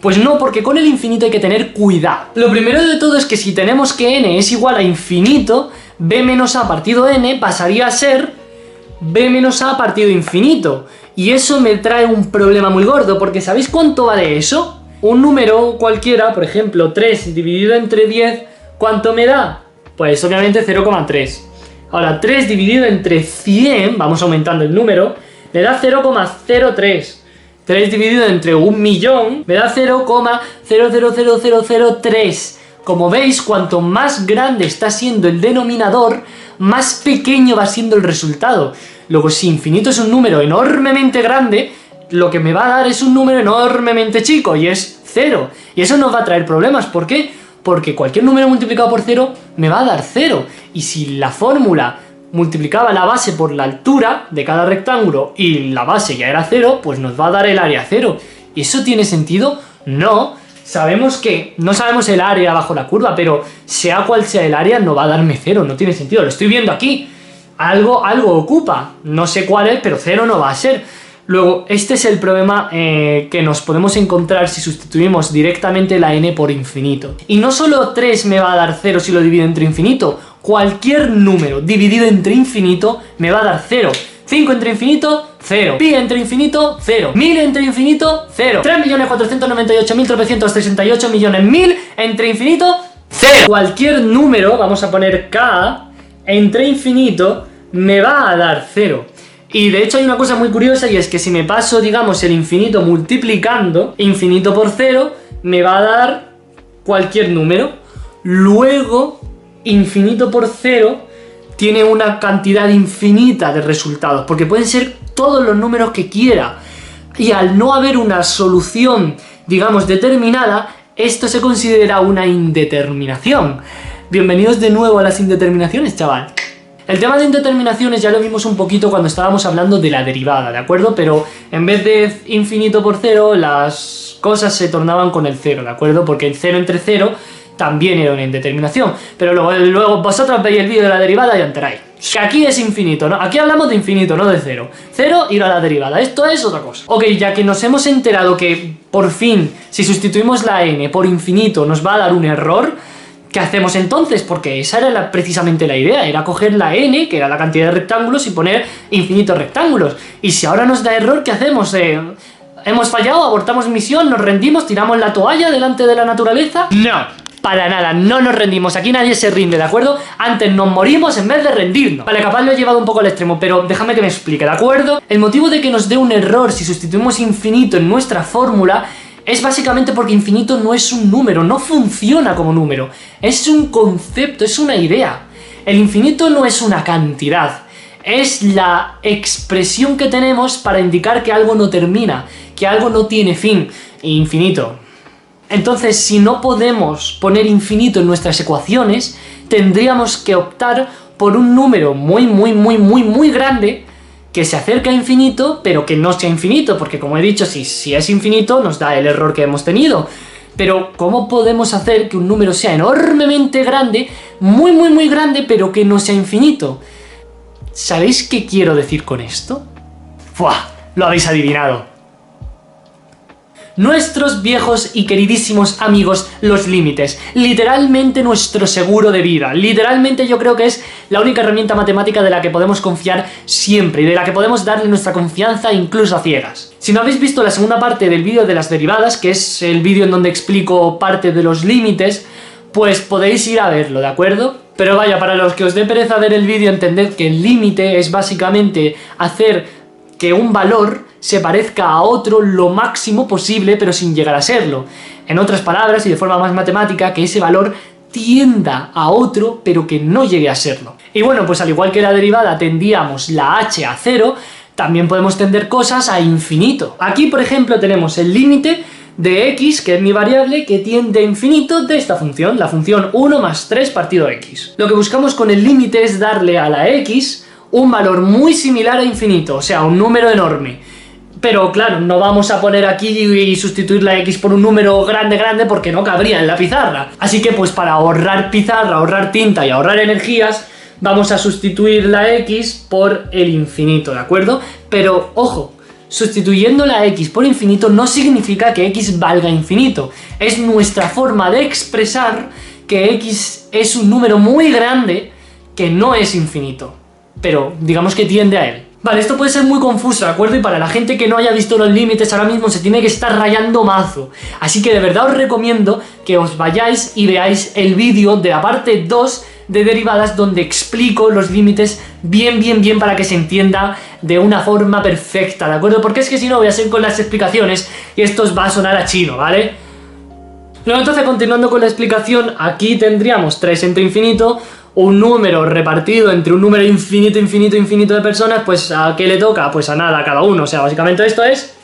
Pues no, porque con el infinito hay que tener cuidado. Lo primero de todo es que si tenemos que n es igual a infinito, b menos a partido n pasaría a ser b menos a partido infinito. Y eso me trae un problema muy gordo, porque ¿sabéis cuánto vale eso? Un número cualquiera, por ejemplo, 3 dividido entre 10, ¿cuánto me da? Pues obviamente 0,3. Ahora, 3 dividido entre 100, vamos aumentando el número, me da 0,03. 3 dividido entre 1.000.000 me da 0,000003. Como veis, cuanto más grande está siendo el denominador, más pequeño va siendo el resultado. Luego, si infinito es un número enormemente grande, lo que me va a dar es un número enormemente chico, y es 0. Y eso nos va a traer problemas. ¿Por qué? Porque cualquier número multiplicado por 0 me va a dar 0. Y si la fórmula multiplicaba la base por la altura de cada rectángulo y la base ya era 0, pues nos va a dar el área 0. ¿Y eso tiene sentido? No. Sabemos que no sabemos el área bajo la curva, pero sea cual sea el área no va a darme 0, no tiene sentido. Lo estoy viendo aquí. Algo ocupa. No sé cuál es, pero 0 no va a ser. Luego, este es el problema que nos podemos encontrar si sustituimos directamente la n por infinito. Y no solo 3 me va a dar 0 si lo divido entre infinito. Cualquier número dividido entre infinito me va a dar 0. 5 entre infinito, 0. Pi entre infinito, 0. 1000 entre infinito, 0. 3.498.368.000.000 entre infinito, 0. Cualquier número, vamos a poner k, entre infinito, me va a dar 0. Y de hecho hay una cosa muy curiosa, y es que si me paso, digamos, el infinito multiplicando, infinito por 0, me va a dar cualquier número. Luego, infinito por 0 tiene una cantidad infinita de resultados, porque pueden ser todos los números que quiera. Y al no haber una solución, digamos, determinada, esto se considera una indeterminación. Bienvenidos de nuevo a las indeterminaciones, chaval. El tema de indeterminaciones ya lo vimos un poquito cuando estábamos hablando de la derivada, ¿de acuerdo? Pero en vez de infinito por cero, las cosas se tornaban con el cero, ¿de acuerdo? Porque el cero entre cero también era una indeterminación. Pero luego vosotros veis el vídeo de la derivada y os enteráis. Que aquí es infinito, ¿no? Aquí hablamos de infinito, no de cero. Cero, ir a la derivada. Esto es otra cosa. Ok, ya que nos hemos enterado que, por fin, si sustituimos la n por infinito nos va a dar un error, ¿qué hacemos entonces? Porque esa era precisamente la idea, era coger la n, que era la cantidad de rectángulos, y poner infinitos rectángulos. Y si ahora nos da error, ¿qué hacemos? ¿Hemos fallado? ¿Abortamos misión? ¿Nos rendimos? ¿Tiramos la toalla delante de la naturaleza? No. Para nada, no nos rendimos, aquí nadie se rinde, ¿de acuerdo? Antes nos morimos en vez de rendirnos. Vale, capaz lo he llevado un poco al extremo, pero déjame que me explique, ¿de acuerdo? El motivo de que nos dé un error si sustituimos infinito en nuestra fórmula es básicamente porque infinito no es un número, no funciona como número. Es un concepto, es una idea. El infinito no es una cantidad, es la expresión que tenemos para indicar que algo no termina, que algo no tiene fin. Infinito. Entonces, si no podemos poner infinito en nuestras ecuaciones, tendríamos que optar por un número muy grande que se acerca a infinito, pero que no sea infinito, porque como he dicho, si es infinito nos da el error que hemos tenido. Pero, ¿cómo podemos hacer que un número sea enormemente grande, muy grande, pero que no sea infinito? ¿Sabéis qué quiero decir con esto? ¡Fua! Lo habéis adivinado. Nuestros viejos y queridísimos amigos, los límites. Literalmente nuestro seguro de vida. Literalmente yo creo que es la única herramienta matemática de la que podemos confiar siempre y de la que podemos darle nuestra confianza incluso a ciegas. Si no habéis visto la segunda parte del vídeo de las derivadas, que es el vídeo en donde explico parte de los límites, pues podéis ir a verlo, ¿de acuerdo? Pero vaya, para los que os dé pereza ver el vídeo, entended que el límite es básicamente hacer que un valor se parezca a otro lo máximo posible, pero sin llegar a serlo. En otras palabras, y de forma más matemática, que ese valor tienda a otro, pero que no llegue a serlo. Y bueno, pues al igual que la derivada tendíamos la h a 0, también podemos tender cosas a infinito. Aquí, por ejemplo, tenemos el límite de x, que es mi variable, que tiende a infinito de esta función, la función 1 más 3 partido x. Lo que buscamos con el límite es darle a la x un valor muy similar a infinito, o sea, un número enorme. Pero claro, no vamos a poner aquí y sustituir la x por un número grande porque no cabría en la pizarra. Así que pues para ahorrar pizarra, ahorrar tinta y ahorrar energías, vamos a sustituir la x por el infinito, ¿de acuerdo? Pero ojo, sustituyendo la x por infinito no significa que x valga infinito. Es nuestra forma de expresar que x es un número muy grande que no es infinito, pero digamos que tiende a él. Vale, esto puede ser muy confuso, ¿de acuerdo? Y para la gente que no haya visto los límites ahora mismo se tiene que estar rayando mazo. Así que de verdad os recomiendo que os vayáis y veáis el vídeo de la parte 2 de derivadas donde explico los límites bien para que se entienda de una forma perfecta, ¿de acuerdo? Porque es que si no voy a seguir con las explicaciones y esto os va a sonar a chino, ¿vale? Luego entonces, continuando con la explicación, aquí tendríamos 3 entre infinito, un número repartido entre un número infinito de personas, pues ¿a qué le toca? Pues a nada a cada uno, o sea, básicamente esto es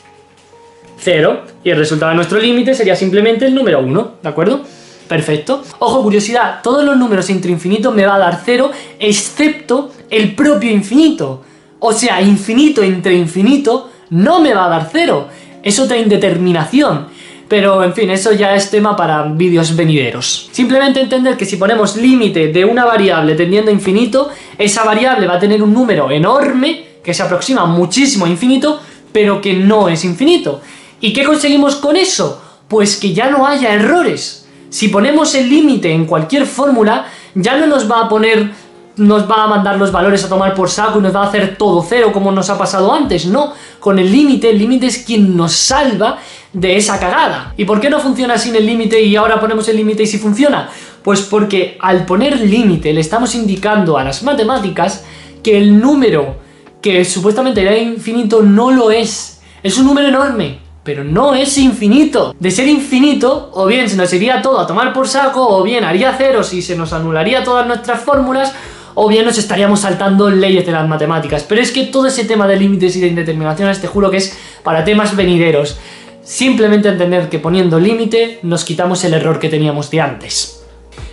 0, y el resultado de nuestro límite sería simplemente el número 1, ¿de acuerdo? Perfecto. Ojo, curiosidad, todos los números entre infinito me va a dar 0, excepto el propio infinito. O sea, infinito entre infinito no me va a dar 0, es otra indeterminación. Pero, en fin, eso ya es tema para vídeos venideros. Simplemente entender que si ponemos límite de una variable tendiendo a infinito, esa variable va a tener un número enorme, que se aproxima muchísimo a infinito, pero que no es infinito. ¿Y qué conseguimos con eso? Pues que ya no haya errores. Si ponemos el límite en cualquier fórmula, ya no nos va a mandar los valores a tomar por saco y nos va a hacer todo 0 como nos ha pasado antes. No, con el límite es quien nos salva de esa cagada. ¿Y por qué no funciona sin el límite y ahora ponemos el límite y sí funciona? Pues porque al poner límite le estamos indicando a las matemáticas que el número que supuestamente era infinito no lo es. Es un número enorme, pero no es infinito. De ser infinito, o bien se nos iría todo a tomar por saco, o bien haría ceros y se nos anularía todas nuestras fórmulas, o bien nos estaríamos saltando leyes de las matemáticas. Pero es que todo ese tema de límites y de indeterminaciones, te juro que es para temas venideros. Simplemente entender que poniendo límite nos quitamos el error que teníamos de antes.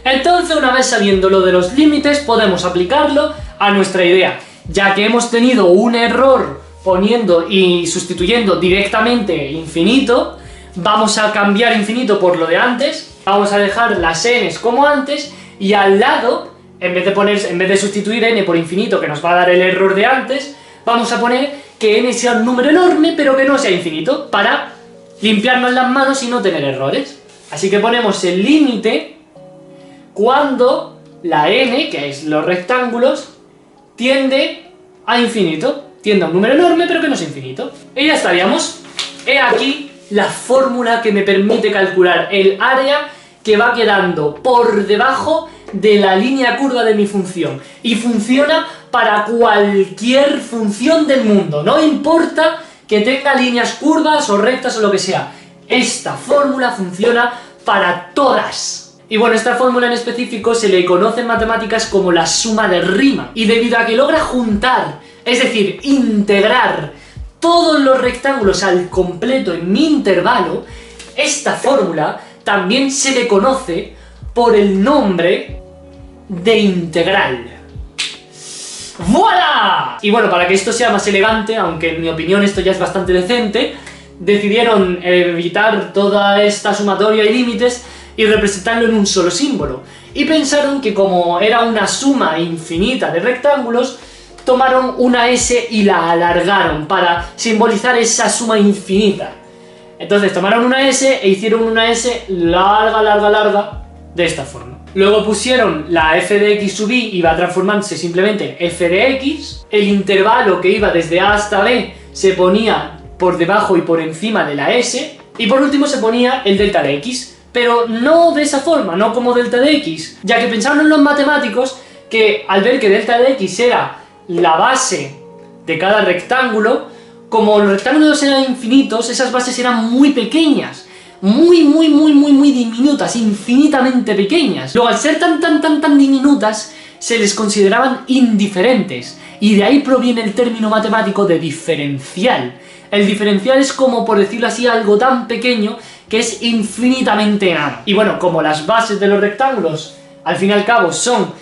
Entonces, una vez sabiendo lo de los límites, podemos aplicarlo a nuestra idea. Ya que hemos tenido un error poniendo y sustituyendo directamente infinito, vamos a cambiar infinito por lo de antes, vamos a dejar las n's como antes, y al lado, en vez de sustituir n por infinito, que nos va a dar el error de antes, vamos a poner que n sea un número enorme, pero que no sea infinito, para limpiarnos las manos y no tener errores. Así que ponemos el límite cuando la n, que es los rectángulos, tiende a infinito. Tiende a un número enorme, pero que no es infinito. Y ya estaríamos. He aquí la fórmula que me permite calcular el área que va quedando por debajo de la línea curva de mi función. Y funciona para cualquier función del mundo. No importa que tenga líneas curvas o rectas o lo que sea. Esta fórmula funciona para todas. Y bueno, esta fórmula en específico se le conoce en matemáticas como la suma de Riemann. Y debido a que logra juntar, es decir, integrar todos los rectángulos al completo en mi intervalo, esta fórmula también se le conoce por el nombre de integral. ¡Voilá! Y bueno, para que esto sea más elegante, aunque en mi opinión esto ya es bastante decente, decidieron evitar toda esta sumatoria y límites y representarlo en un solo símbolo. Y pensaron que como era una suma infinita de rectángulos, tomaron una S y la alargaron para simbolizar esa suma infinita. Entonces tomaron una S e hicieron una S larga, larga, larga, de esta forma. Luego pusieron la f de x sub i, iba transformándose simplemente en f de x. El intervalo que iba desde a hasta b se ponía por debajo y por encima de la s. Y por último se ponía el delta de x. Pero no de esa forma, no como delta de x, ya que pensaron los matemáticos que al ver que delta de x era la base de cada rectángulo, como los rectángulos eran infinitos, esas bases eran muy pequeñas, muy diminutas, infinitamente pequeñas. Luego, al ser tan diminutas, se les consideraban indiferentes, y de ahí proviene el término matemático de diferencial. El diferencial es como, por decirlo así, algo tan pequeño que es infinitamente enano. Y bueno, como las bases de los rectángulos, al fin y al cabo, son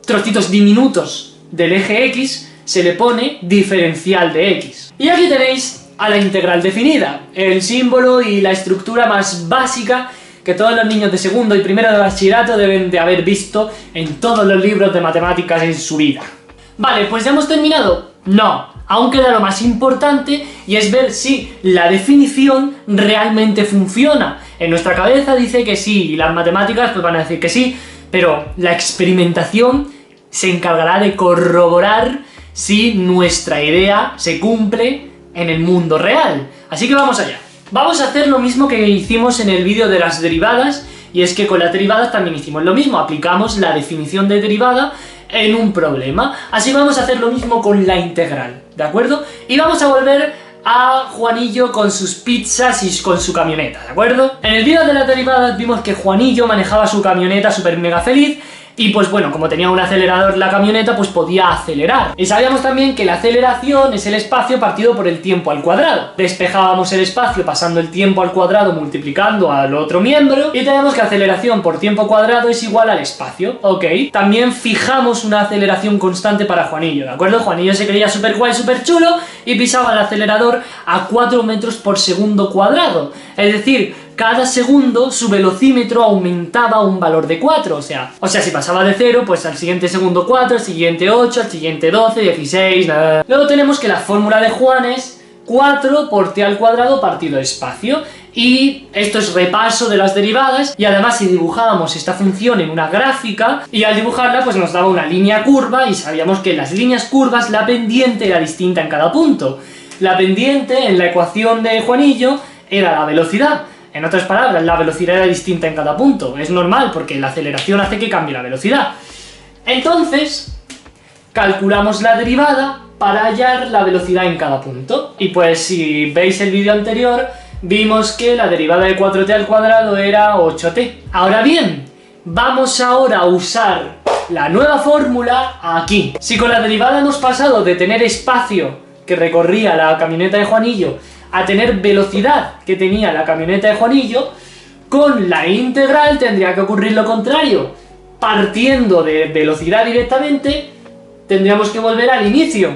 trocitos diminutos del eje x, se le pone diferencial de x. Y aquí tenéis a la integral definida, el símbolo y la estructura más básica que todos los niños de segundo y primero de bachillerato deben de haber visto en todos los libros de matemáticas en su vida. Vale, pues ya hemos terminado. No, aún queda lo más importante, y es ver si la definición realmente funciona. En nuestra cabeza dice que sí, y las matemáticas pues van a decir que sí, pero la experimentación se encargará de corroborar si nuestra idea se cumple en el mundo real. Así que vamos allá. Vamos a hacer lo mismo que hicimos en el vídeo de las derivadas, y es que con las derivadas también hicimos lo mismo, aplicamos la definición de derivada en un problema. Así vamos a hacer lo mismo con la integral, ¿de acuerdo? Y vamos a volver a Juanillo con sus pizzas y con su camioneta, ¿de acuerdo? En el vídeo de las derivadas vimos que Juanillo manejaba su camioneta súper mega feliz, y pues bueno, como tenía un acelerador la camioneta, pues podía acelerar. Y sabíamos también que la aceleración es el espacio partido por el tiempo al cuadrado. Despejábamos el espacio pasando el tiempo al cuadrado multiplicando al otro miembro, y tenemos que aceleración por tiempo cuadrado es igual al espacio, ¿ok? También fijamos una aceleración constante para Juanillo, ¿de acuerdo? Juanillo se creía súper guay, súper chulo, y pisaba el acelerador a 4 metros por segundo cuadrado. Es decir, cada segundo su velocímetro aumentaba un valor de 4, o sea, si pasaba de 0, pues al siguiente segundo 4, al siguiente 8, al siguiente 12, 16, nada. Luego tenemos que la fórmula de Juan es 4 por t al cuadrado partido espacio, y esto es repaso de las derivadas, y además si dibujábamos esta función en una gráfica, y al dibujarla pues nos daba una línea curva, y sabíamos que en las líneas curvas la pendiente era distinta en cada punto. La pendiente en la ecuación de Juanillo era la velocidad. En otras palabras, la velocidad era distinta en cada punto. Es normal, porque la aceleración hace que cambie la velocidad. Entonces, calculamos la derivada para hallar la velocidad en cada punto. Y pues si veis el vídeo anterior, vimos que la derivada de 4t al cuadrado era 8t. Ahora bien, vamos ahora a usar la nueva fórmula aquí. Si con la derivada hemos pasado de tener espacio que recorría la camioneta de Juanillo a tener velocidad que tenía la camioneta de Juanillo, con la integral tendría que ocurrir lo contrario. Partiendo de velocidad directamente, tendríamos que volver al inicio,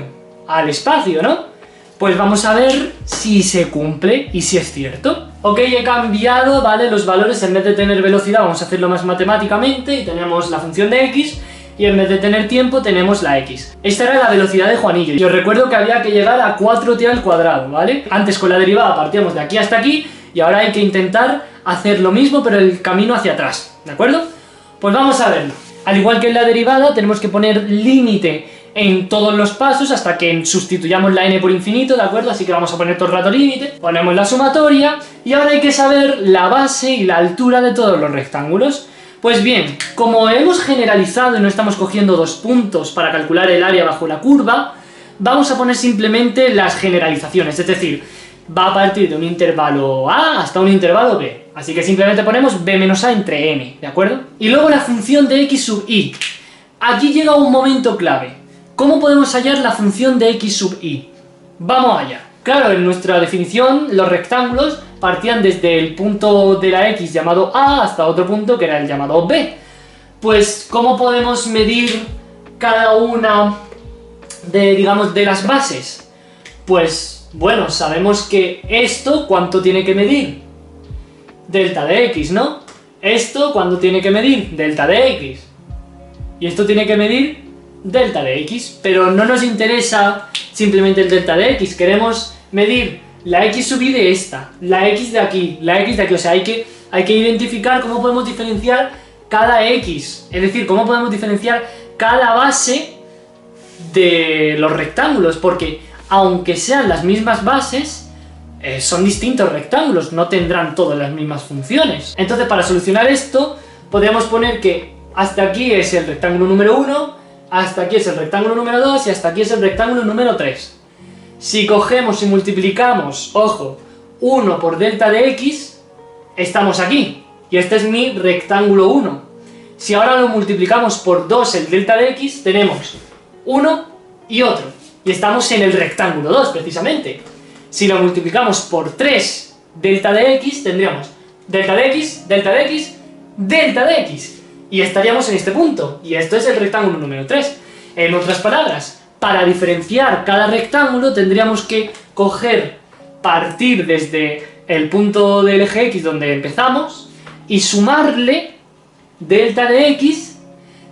al espacio, ¿no? Pues vamos a ver si se cumple y si es cierto. Ok, he cambiado, ¿vale? Los valores, en vez de tener velocidad vamos a hacerlo más matemáticamente y tenemos la función de x, y en vez de tener tiempo tenemos la x. Esta era la velocidad de Juanillo. Y os recuerdo que había que llegar a 4t al cuadrado, ¿vale? Antes con la derivada partíamos de aquí hasta aquí y ahora hay que intentar hacer lo mismo pero el camino hacia atrás, ¿de acuerdo? Pues vamos a verlo. Al igual que en la derivada tenemos que poner límite en todos los pasos hasta que sustituyamos la n por infinito, ¿de acuerdo? Así que vamos a poner todo el rato límite, ponemos la sumatoria y ahora hay que saber la base y la altura de todos los rectángulos. Pues bien, como hemos generalizado y no estamos cogiendo dos puntos para calcular el área bajo la curva, vamos a poner simplemente las generalizaciones, es decir, va a partir de un intervalo A hasta un intervalo B, así que simplemente ponemos B menos A entre n, ¿de acuerdo? Y luego la función de x sub i. Aquí llega un momento clave. ¿Cómo podemos hallar la función de x sub i? Vamos allá. Claro, en nuestra definición los rectángulos partían desde el punto de la x llamado A hasta otro punto que era el llamado B. Pues, ¿cómo podemos medir cada una de, digamos, de las bases? Pues, bueno, sabemos que esto, ¿cuánto tiene que medir? Delta de x, ¿no? Esto, ¿cuánto tiene que medir? Delta de x. Y esto tiene que medir delta de x, pero no nos interesa simplemente el delta de x, queremos medir la x sub i de esta, la x de aquí, la x de aquí, o sea, hay que identificar cómo podemos diferenciar cada x, es decir, cómo podemos diferenciar cada base de los rectángulos, porque aunque sean las mismas bases, son distintos rectángulos, no tendrán todas las mismas funciones. Entonces, para solucionar esto, podríamos poner que hasta aquí es el rectángulo número 1, hasta aquí es el rectángulo número 2 y hasta aquí es el rectángulo número 3. Si cogemos y multiplicamos, ojo, 1 por delta de x, estamos aquí. Y este es mi rectángulo 1. Si ahora lo multiplicamos por 2 el delta de x, tenemos 1 y otro. Y estamos en el rectángulo 2, precisamente. Si lo multiplicamos por 3 delta de x, tendríamos delta de x, delta de x, delta de x. Y estaríamos en este punto, y esto es el rectángulo número 3. En otras palabras, para diferenciar cada rectángulo tendríamos que partir desde el punto del eje x donde empezamos y sumarle delta de x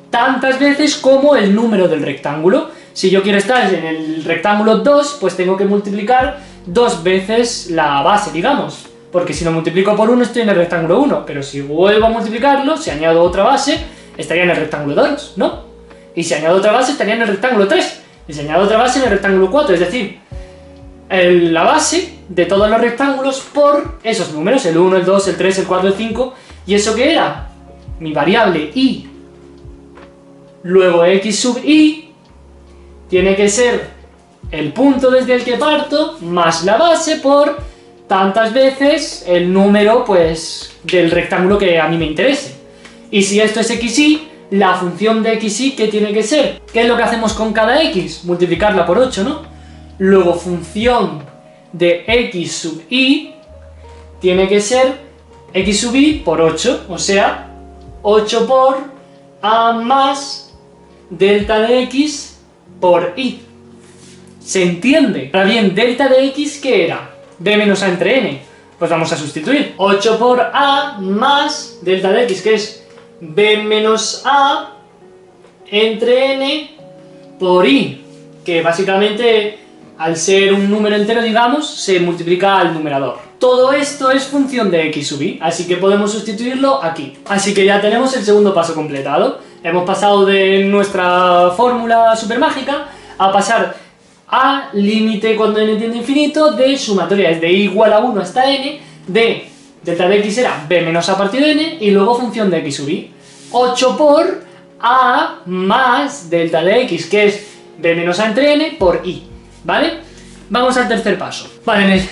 tantas veces como el número del rectángulo. Si yo quiero estar en el rectángulo 2, pues tengo que multiplicar 2 veces la base, digamos. Porque si lo multiplico por 1 estoy en el rectángulo 1, pero si vuelvo a multiplicarlo, si añado otra base, estaría en el rectángulo 2, ¿no? Y si añado otra base, estaría en el rectángulo 3. Y si añado otra base, en el rectángulo 4, es decir, la base de todos los rectángulos por esos números, el 1, el 2, el 3, el 4, el 5, ¿y eso qué era? Mi variable y. Luego x sub i tiene que ser el punto desde el que parto más la base por tantas veces el número, pues, del rectángulo que a mí me interese. Y si esto es xy, la función de xy, ¿qué tiene que ser? ¿Qué es lo que hacemos con cada x? Multiplicarla por 8, ¿no? Luego, función de x sub i tiene que ser x sub i por 8, o sea, 8 por a más delta de x por i. ¿Se entiende? Ahora bien, delta de x, ¿qué era? B menos A entre n, pues vamos a sustituir 8 por A más delta de x, que es B menos A entre n por i, que básicamente al ser un número entero, digamos, se multiplica al numerador. Todo esto es función de x sub i, así que podemos sustituirlo aquí. Así que ya tenemos el segundo paso completado. Hemos pasado de nuestra fórmula supermágica a pasar a límite cuando n tiende a infinito de sumatoria, es de i igual a 1 hasta n, de delta de x era b menos a partido de n, y luego función de x sub i. 8 por a más delta de x, que es b menos a entre n por i, ¿vale? Vamos al tercer paso. Vale,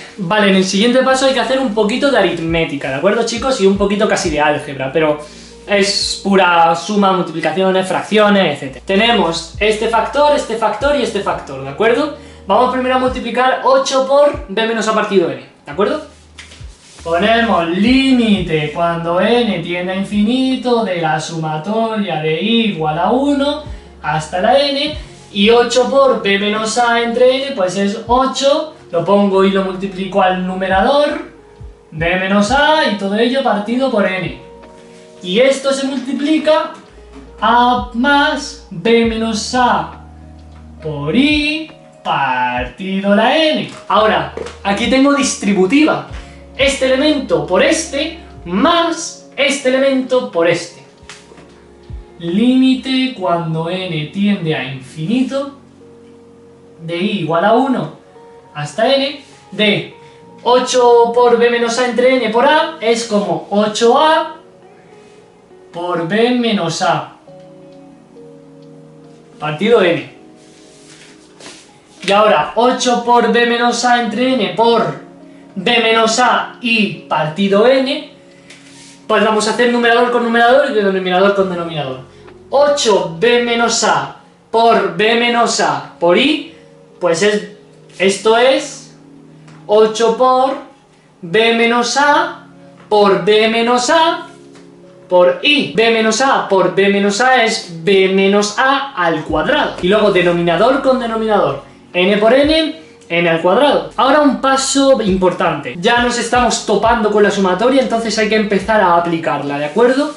en el siguiente paso hay que hacer un poquito de aritmética, ¿de acuerdo, chicos? Y un poquito casi de álgebra, pero es pura suma, multiplicaciones, fracciones, etc. Tenemos este factor y este factor, ¿de acuerdo? Vamos primero a multiplicar 8 por b menos a partido n, ¿de acuerdo? Ponemos límite cuando n tiende a infinito de la sumatoria de i igual a 1 hasta la n, y 8 por b menos a entre n, pues es 8, lo pongo y lo multiplico al numerador, b menos a y todo ello partido por n. Y esto se multiplica a más b menos a por i partido la n. Ahora, aquí tengo distributiva. Este elemento por este más este elemento por este. Límite cuando n tiende a infinito de i igual a 1 hasta n de 8 por b menos a entre n por a es como 8a por b menos a partido n. Y ahora 8 por b menos a entre n por b menos a y partido n, pues vamos a hacer numerador con numerador y denominador con denominador. 8b menos a por b menos a por i, pues esto es 8 por b menos a por b menos a por i. b menos a por b menos a es b menos a al cuadrado. Y luego denominador con denominador. N por n, n al cuadrado. Ahora un paso importante. Ya nos estamos topando con la sumatoria, entonces hay que empezar a aplicarla, ¿de acuerdo?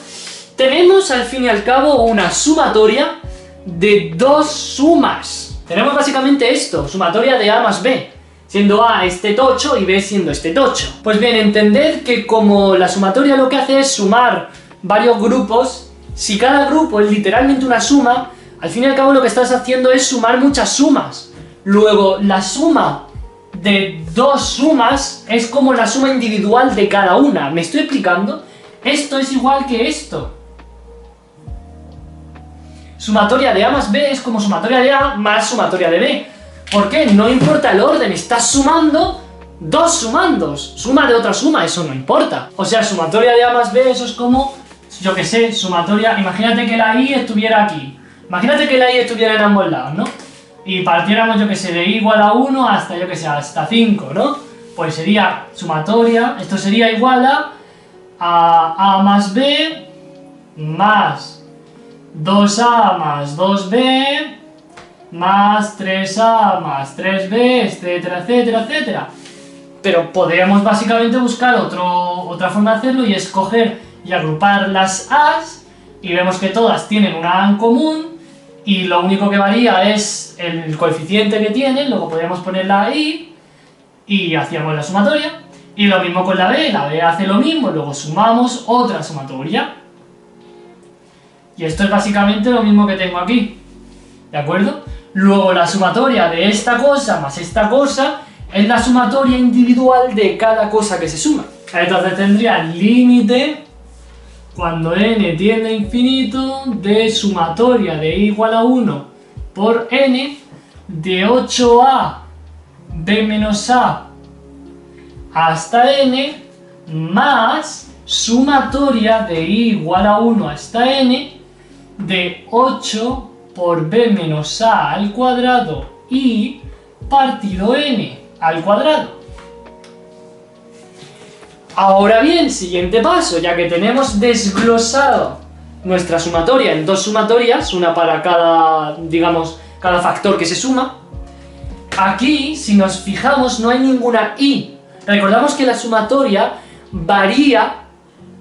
Tenemos al fin y al cabo una sumatoria de dos sumas. Tenemos básicamente esto, sumatoria de a más b, siendo a este tocho y b siendo este tocho. Pues bien, entended que como la sumatoria lo que hace es sumar varios grupos, si cada grupo es literalmente una suma, al fin y al cabo lo que estás haciendo es sumar muchas sumas. Luego, la suma de dos sumas es como la suma individual de cada una. ¿Me estoy explicando? Esto es igual que esto. Sumatoria de a más b es como sumatoria de a más sumatoria de b. ¿Por qué? No importa el orden, estás sumando dos sumandos. Suma de otra suma, eso no importa. O sea, sumatoria de a más b, eso es como, yo que sé, sumatoria. Imagínate que la i estuviera aquí. Imagínate que la i estuviera en ambos lados, ¿no? Y partiéramos, yo que sé, de i igual a 1 hasta, yo que sé, hasta 5, ¿no? Pues sería sumatoria, esto sería igual a más b más 2a más 2b más 3a más 3b, etcétera, etcétera, etcétera. Pero podríamos básicamente buscar otra forma de hacerlo y escoger y agrupar las a's y vemos que todas tienen una a en común y lo único que varía es el coeficiente que tienen, luego podríamos poner la i y hacíamos la sumatoria. Y lo mismo con la b hace lo mismo, luego sumamos otra sumatoria. Y esto es básicamente lo mismo que tengo aquí, ¿de acuerdo? Luego la sumatoria de esta cosa más esta cosa es la sumatoria individual de cada cosa que se suma. Entonces tendría límite cuando n tiende a infinito de sumatoria de i igual a 1 por n de 8a b menos a hasta n más sumatoria de i igual a 1 hasta n de 8 por b menos a al cuadrado y partido n al cuadrado. Ahora bien, siguiente paso, ya que tenemos desglosado nuestra sumatoria en dos sumatorias, una para cada, digamos, cada factor que se suma, aquí, si nos fijamos, no hay ninguna i. Recordamos que la sumatoria varía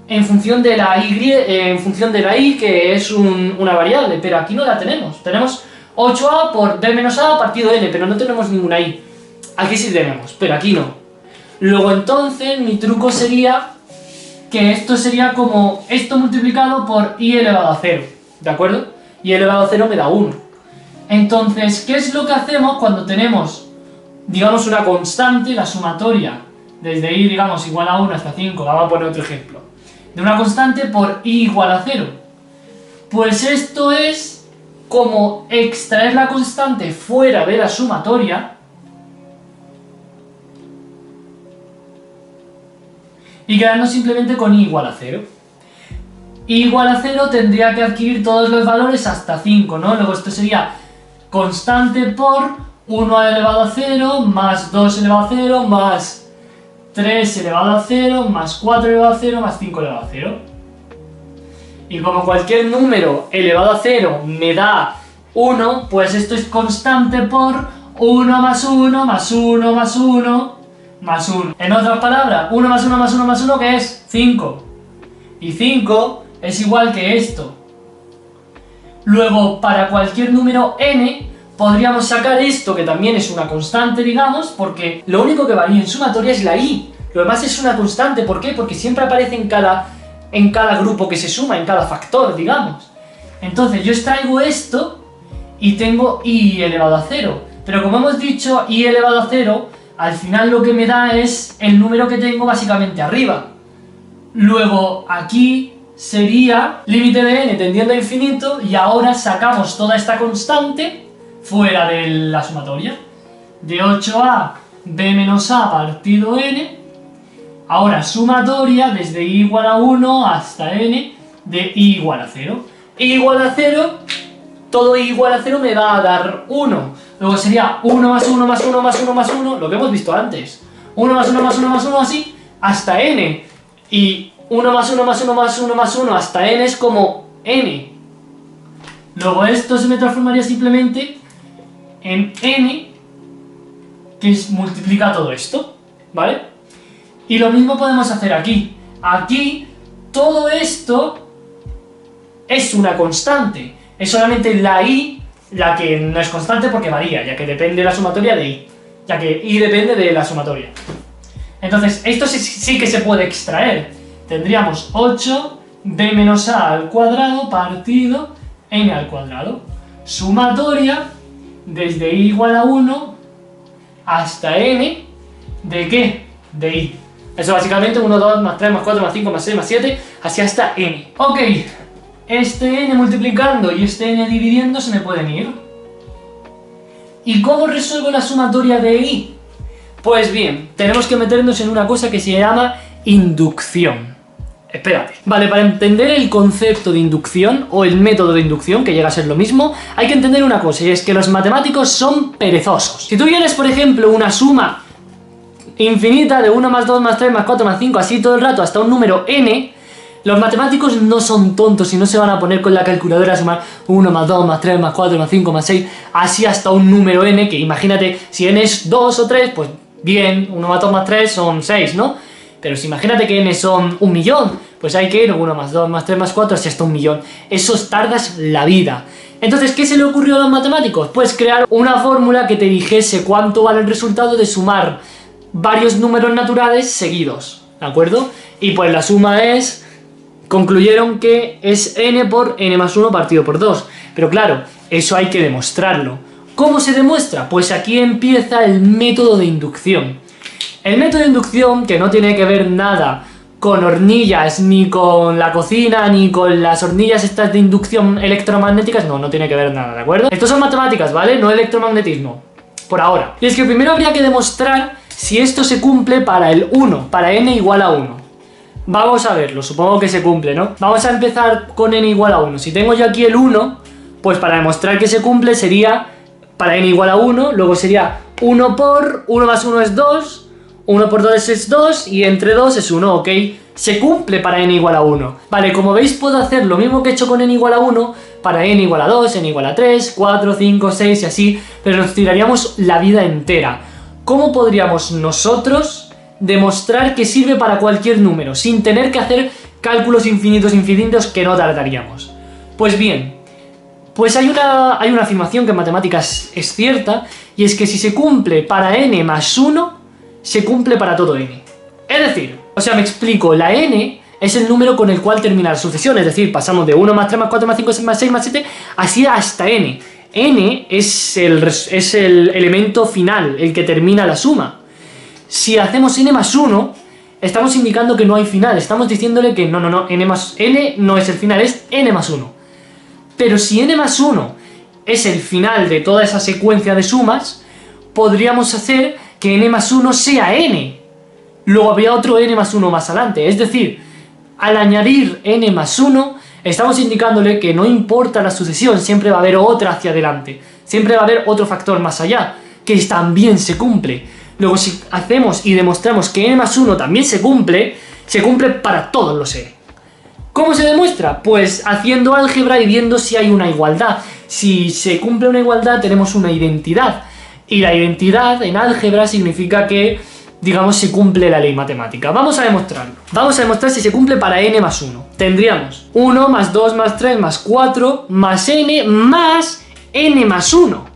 en función de la i, que es una variable, pero aquí no la tenemos. Tenemos 8a por b menos a partido n, pero no tenemos ninguna i. Aquí sí tenemos, pero aquí no. Luego entonces mi truco sería que esto sería como esto multiplicado por i elevado a 0, ¿de acuerdo? I elevado a 0 me da 1. Entonces, ¿qué es lo que hacemos cuando tenemos, digamos, una constante, la sumatoria, desde i, digamos, igual a 1 hasta 5, vamos a poner otro ejemplo, de una constante por i igual a 0? Pues esto es como extraer la constante fuera de la sumatoria y quedarnos simplemente con i igual a 0. igual a 0 tendría que adquirir todos los valores hasta 5, ¿no? Luego esto sería constante por 1 elevado a 0, más 2 elevado a 0, más 3 elevado a 0, más 4 elevado a 0, más 5 elevado a 0. Y como cualquier número elevado a 0 me da 1, pues esto es constante por 1 más 1 más 1 más 1 más 1. En otras palabras, 1 más 1 más 1 más 1, ¿qué es? 5. Y 5 es igual que esto. Luego, para cualquier número n, podríamos sacar esto, que también es una constante, digamos, porque lo único que varía en sumatoria es la i. Lo demás es una constante. ¿Por qué? Porque siempre aparece en cada grupo que se suma, en cada factor, digamos. Entonces, yo extraigo esto y tengo i elevado a 0. Pero como hemos dicho, i elevado a 0, al final lo que me da es el número que tengo básicamente arriba. Luego, aquí sería límite de n tendiendo a infinito, y ahora sacamos toda esta constante fuera de la sumatoria. De 8a b menos a partido n. Ahora sumatoria desde i igual a 1 hasta n de i igual a 0. I igual a 0, todo i igual a 0 me va a dar 1. Luego sería 1 más 1 más 1 más 1 más 1, lo que hemos visto antes. 1 más 1 más 1 más 1 así hasta n. Y 1 más 1 más 1 más 1 más 1 hasta n es como n. Luego esto se me transformaría simplemente en n, que multiplica todo esto, ¿vale? Y lo mismo podemos hacer aquí. Aquí todo esto es una constante. Es solamente la i la que no es constante porque varía, ya que depende de la sumatoria de i. Ya que i depende de la sumatoria. Entonces, esto sí que se puede extraer. Tendríamos 8b menos a al cuadrado partido n al cuadrado. Sumatoria desde i igual a 1 hasta n ¿de qué? De i. Eso básicamente 1, 2, más 3, más 4, más 5, más 6, más 7, así hasta n. Ok, este n multiplicando y este n dividiendo se me pueden ir. ¿Y cómo resuelvo la sumatoria de i? Pues bien, tenemos que meternos en una cosa que se llama inducción. Espérate. Vale, para entender el concepto de inducción o el método de inducción, que llega a ser lo mismo, hay que entender una cosa, y es que los matemáticos son perezosos. Si tú tienes, por ejemplo, una suma infinita de 1 más 2 más 3 más 4 más 5, así todo el rato hasta un número n, los matemáticos no son tontos y no se van a poner con la calculadora a sumar 1 más 2 más 3 más 4 más 5 más 6, así hasta un número n, que imagínate, si n es 2 o 3, pues bien, 1 más 2 más 3 son 6, ¿no? Pero si imagínate que n son 1.000.000, pues hay que ir 1 más 2 más 3 más 4 así hasta 1.000.000. Eso tardas la vida. Entonces, ¿qué se le ocurrió a los matemáticos? Pues crear una fórmula que te dijese cuánto vale el resultado de sumar varios números naturales seguidos, ¿de acuerdo? Y pues la suma es... concluyeron que es n por n más 1 partido por 2. Pero claro, eso hay que demostrarlo. ¿Cómo se demuestra? Pues aquí empieza el método de inducción. El método de inducción, que no tiene que ver nada con hornillas, ni con la cocina, ni con las hornillas estas de inducción electromagnéticas, no tiene que ver nada, ¿de acuerdo? Estos son matemáticas, ¿vale? No electromagnetismo, por ahora. Y es que primero habría que demostrar si esto se cumple para el 1, para n igual a 1. Vamos a verlo, supongo que se cumple, ¿no? Vamos a empezar con n igual a 1. Si tengo yo aquí el 1, pues para demostrar que se cumple sería para n igual a 1, luego sería 1 por 1 más 1 es 2, 1 por 2 es 2 y entre 2 es 1, ¿ok? Se cumple para n igual a 1. Vale, como veis puedo hacer lo mismo que he hecho con n igual a 1 para n igual a 2, n igual a 3, 4, 5, 6 y así, pero nos tiraríamos la vida entera. ¿Cómo podríamos nosotros demostrar que sirve para cualquier número, sin tener que hacer cálculos infinitos que no tardaríamos? Pues bien, pues hay una afirmación que en matemáticas es cierta, y es que si se cumple para n más 1, se cumple para todo n. Es decir, o sea, me explico, la n es el número con el cual termina la sucesión, es decir, pasamos de 1 más 3 más 4 más 5 más 6 más 7, así hasta n. n es el elemento final, el que termina la suma. Si hacemos n más 1, estamos indicando que no hay final, estamos diciéndole que no, n no es el final, es n más 1. Pero si n más 1 es el final de toda esa secuencia de sumas, podríamos hacer que n más 1 sea n. Luego habría otro n más 1 más adelante, es decir, al añadir n más 1, Estamos indicándole que no importa la sucesión, siempre va a haber otra hacia adelante. Siempre va a haber otro factor más allá, que también se cumple. Luego, si hacemos y demostramos que n más 1 también se cumple para todos los n. ¿Cómo se demuestra? Pues haciendo álgebra y viendo si hay una igualdad. Si se cumple una igualdad, tenemos una identidad. Y la identidad en álgebra significa que, digamos, se cumple la ley matemática. Vamos a demostrarlo. Vamos a demostrar si se cumple para n más 1. Tendríamos 1 más 2 más 3 más 4 más n más 1.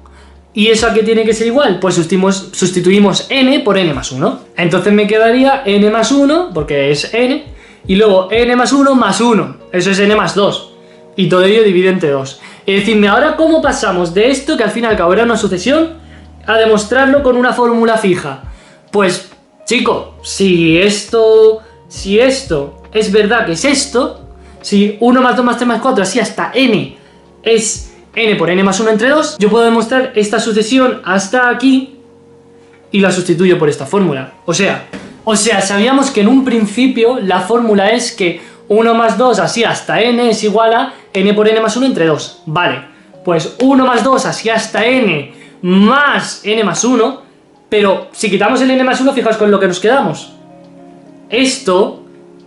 ¿Y eso a qué tiene que ser igual? Pues sustituimos n por n más 1. Entonces me quedaría n más 1, porque es n, y luego n más 1 más 1. Eso es n más 2. Y todo ello divide entre 2. Es decir, ahora ¿cómo pasamos de esto, que al fin y al cabo era una sucesión, a demostrarlo con una fórmula fija? Pues, chico, si esto es verdad que es esto, si 1 más 2 más 3 más 4, así hasta n es n por n más 1 entre 2, yo puedo demostrar esta sucesión hasta aquí y la sustituyo por esta fórmula. O sea, sabíamos que en un principio la fórmula es que 1 más 2 así hasta n es igual a n por n más 1 entre 2. Vale, pues 1 más 2 así hasta n más n más 1, pero si quitamos el n más 1, fijaos con lo que nos quedamos. Esto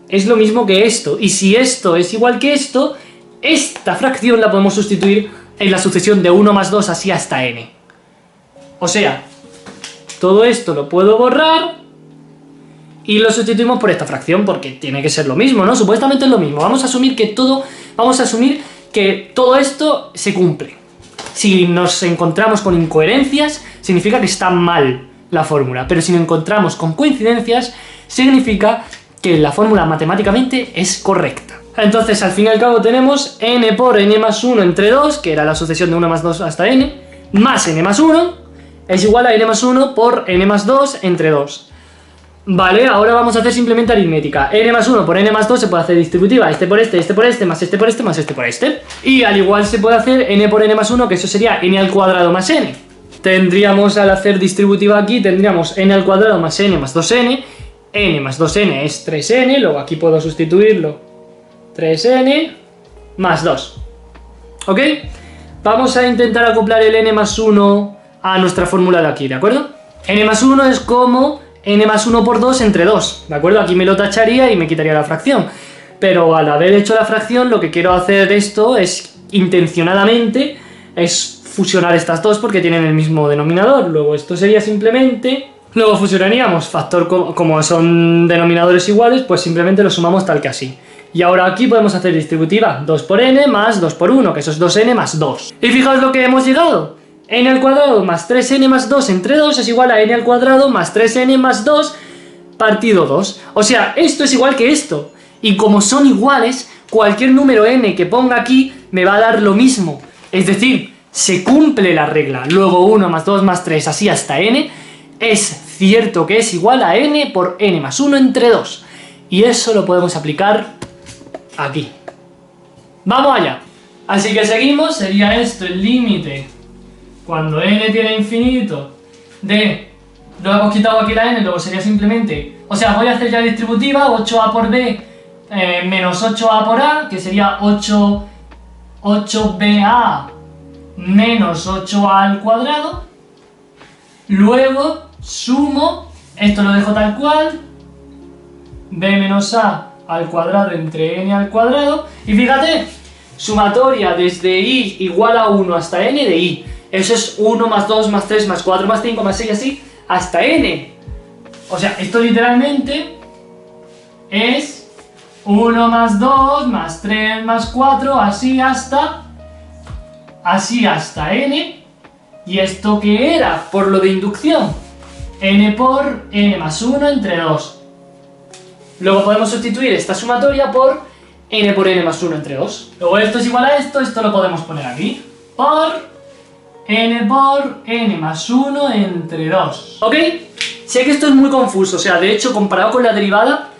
es lo mismo que esto, y si esto es igual que esto, esta fracción la podemos sustituir en la sucesión de 1 más 2 así hasta n. O sea, todo esto lo puedo borrar y lo sustituimos por esta fracción, porque tiene que ser lo mismo, ¿no? Supuestamente es lo mismo. Vamos a asumir que todo esto se cumple. Si nos encontramos con incoherencias, significa que está mal la fórmula, pero si nos encontramos con coincidencias, significa que la fórmula matemáticamente es correcta. Entonces, al fin y al cabo tenemos n por n más 1 entre 2, que era la sucesión de 1 más 2 hasta n, más n más 1, es igual a n más 1 por n más 2 entre 2. Vale, ahora vamos a hacer simplemente aritmética. N más 1 por n más 2 se puede hacer distributiva, este por este, más este por este, más este por este. Y al igual se puede hacer n por n más 1, que eso sería n al cuadrado más n. Tendríamos, al hacer distributiva aquí, tendríamos n al cuadrado más n más 2n. N más 2n es 3n, luego aquí puedo sustituirlo. 3n más 2. ¿Ok? Vamos a intentar acoplar el n más 1 a nuestra fórmula de aquí, ¿de acuerdo? N más 1 es como n más 1 por 2 entre 2, ¿de acuerdo? Aquí me lo tacharía y me quitaría la fracción. Pero al haber hecho la fracción, lo que quiero hacer de esto es, intencionadamente, es fusionar estas dos porque tienen el mismo denominador. Luego esto sería simplemente... Luego fusionaríamos factor, como son denominadores iguales, pues simplemente lo sumamos tal que así. Y ahora aquí podemos hacer distributiva, 2 por n más 2 por 1, que eso es 2n más 2. Y fijaos lo que hemos llegado. N al cuadrado más 3n más 2 entre 2 es igual a n al cuadrado más 3n más 2 partido 2. O sea, esto es igual que esto. Y como son iguales, cualquier número n que ponga aquí me va a dar lo mismo. Es decir, se cumple la regla. Luego 1 más 2 más 3 así hasta n es cierto que es igual a n por n más 1 entre 2. Y eso lo podemos aplicar aquí. ¡Vamos allá! Así que seguimos, sería esto el límite cuando n tiene infinito de... Lo hemos quitado aquí la n, luego sería simplemente... O sea, voy a hacer ya distributiva, 8a por b menos 8a por a, que sería 8ba menos 8a al cuadrado. Luego sumo, esto lo dejo tal cual, b menos a al cuadrado entre n al cuadrado. Y fíjate, sumatoria desde i igual a 1 hasta n de i. Eso es 1 más 2 más 3 más 4 más 5 más 6 así hasta n. O sea, esto literalmente es 1 más 2 más 3 más 4 así hasta n. ¿Y esto qué era? Por lo de inducción. N por n más 1 entre 2. Luego podemos sustituir esta sumatoria por n por n más 1 entre 2. Luego esto es igual a esto lo podemos poner aquí. Por n más 1 entre 2. ¿Ok? Sé que esto es muy confuso, o sea, de hecho, comparado con la derivada,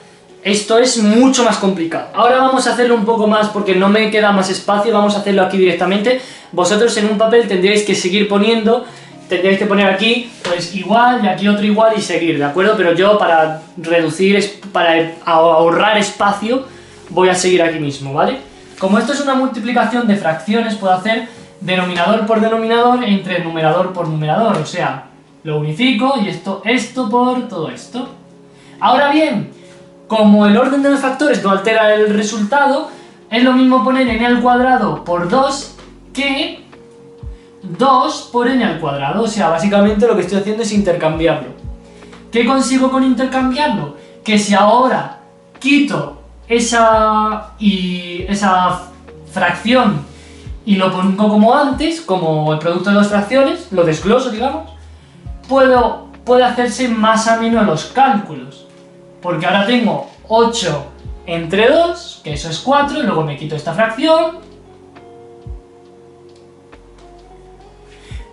esto es mucho más complicado. Ahora vamos a hacerlo un poco más porque no me queda más espacio, vamos a hacerlo aquí directamente. Vosotros en un papel tendríais que seguir poniendo, tendríais que poner aquí, pues igual, y aquí otro igual y seguir, ¿de acuerdo? Pero yo para ahorrar espacio, voy a seguir aquí mismo, ¿vale? Como esto es una multiplicación de fracciones, puedo hacer denominador por denominador entre numerador por numerador, o sea, lo unifico y esto por todo esto. Ahora bien, como el orden de los factores no altera el resultado, es lo mismo poner n al cuadrado por 2 que 2 por n al cuadrado, o sea, básicamente lo que estoy haciendo es intercambiarlo. ¿Qué consigo con intercambiarlo? Que si ahora quito esa fracción y lo pongo como antes, como el producto de dos fracciones, lo desgloso, digamos, puede hacerse más ameno los cálculos. Porque ahora tengo 8 entre 2, que eso es 4, y luego me quito esta fracción.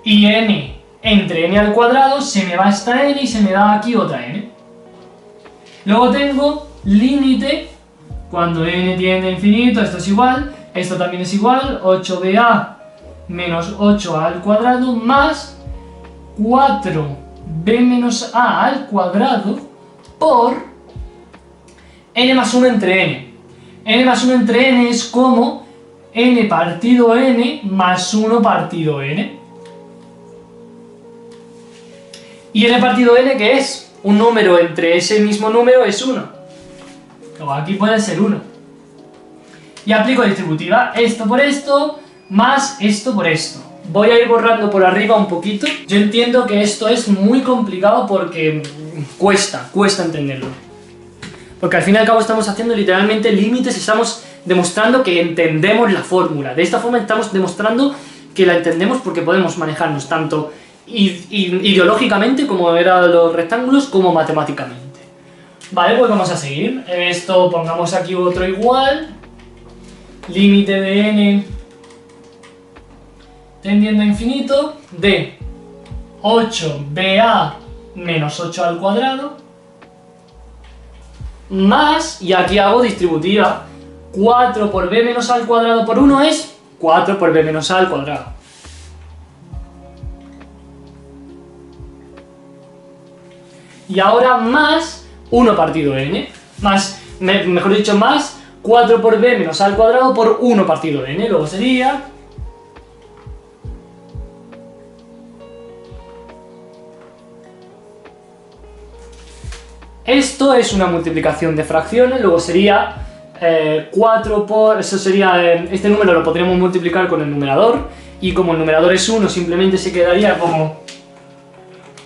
Y n entre n al cuadrado se me va esta n y se me da aquí otra n. Luego tengo límite, cuando n tiende a infinito, esto es igual, esto también es igual, 8ba menos 8a al cuadrado más 4b menos a al cuadrado por n más 1 entre n. N más 1 entre n es como n partido n más 1 partido n. ¿Y n partido n qué es? Un número entre ese mismo número es 1. O aquí puede ser 1. Y aplico distributiva, esto por esto, más esto por esto. Voy a ir borrando por arriba un poquito. Yo entiendo que esto es muy complicado porque cuesta entenderlo. Porque al fin y al cabo estamos haciendo literalmente límites y estamos demostrando que entendemos la fórmula. De esta forma estamos demostrando que la entendemos porque podemos manejarnos tanto ideológicamente, como eran los rectángulos, como matemáticamente. Vale, pues vamos a seguir. Esto pongamos aquí otro igual. Límite de n tendiendo a infinito de 8ba menos 8 al cuadrado más, y aquí hago distributiva, 4 por b menos a al cuadrado por 1 es 4 por b menos a al cuadrado. Y ahora más 1 partido n, más, mejor dicho, más 4 por b menos a al cuadrado por 1 partido n, luego sería esto es una multiplicación de fracciones, luego sería 4 por... eso sería... este número lo podríamos multiplicar con el numerador, y como el numerador es 1, simplemente se quedaría como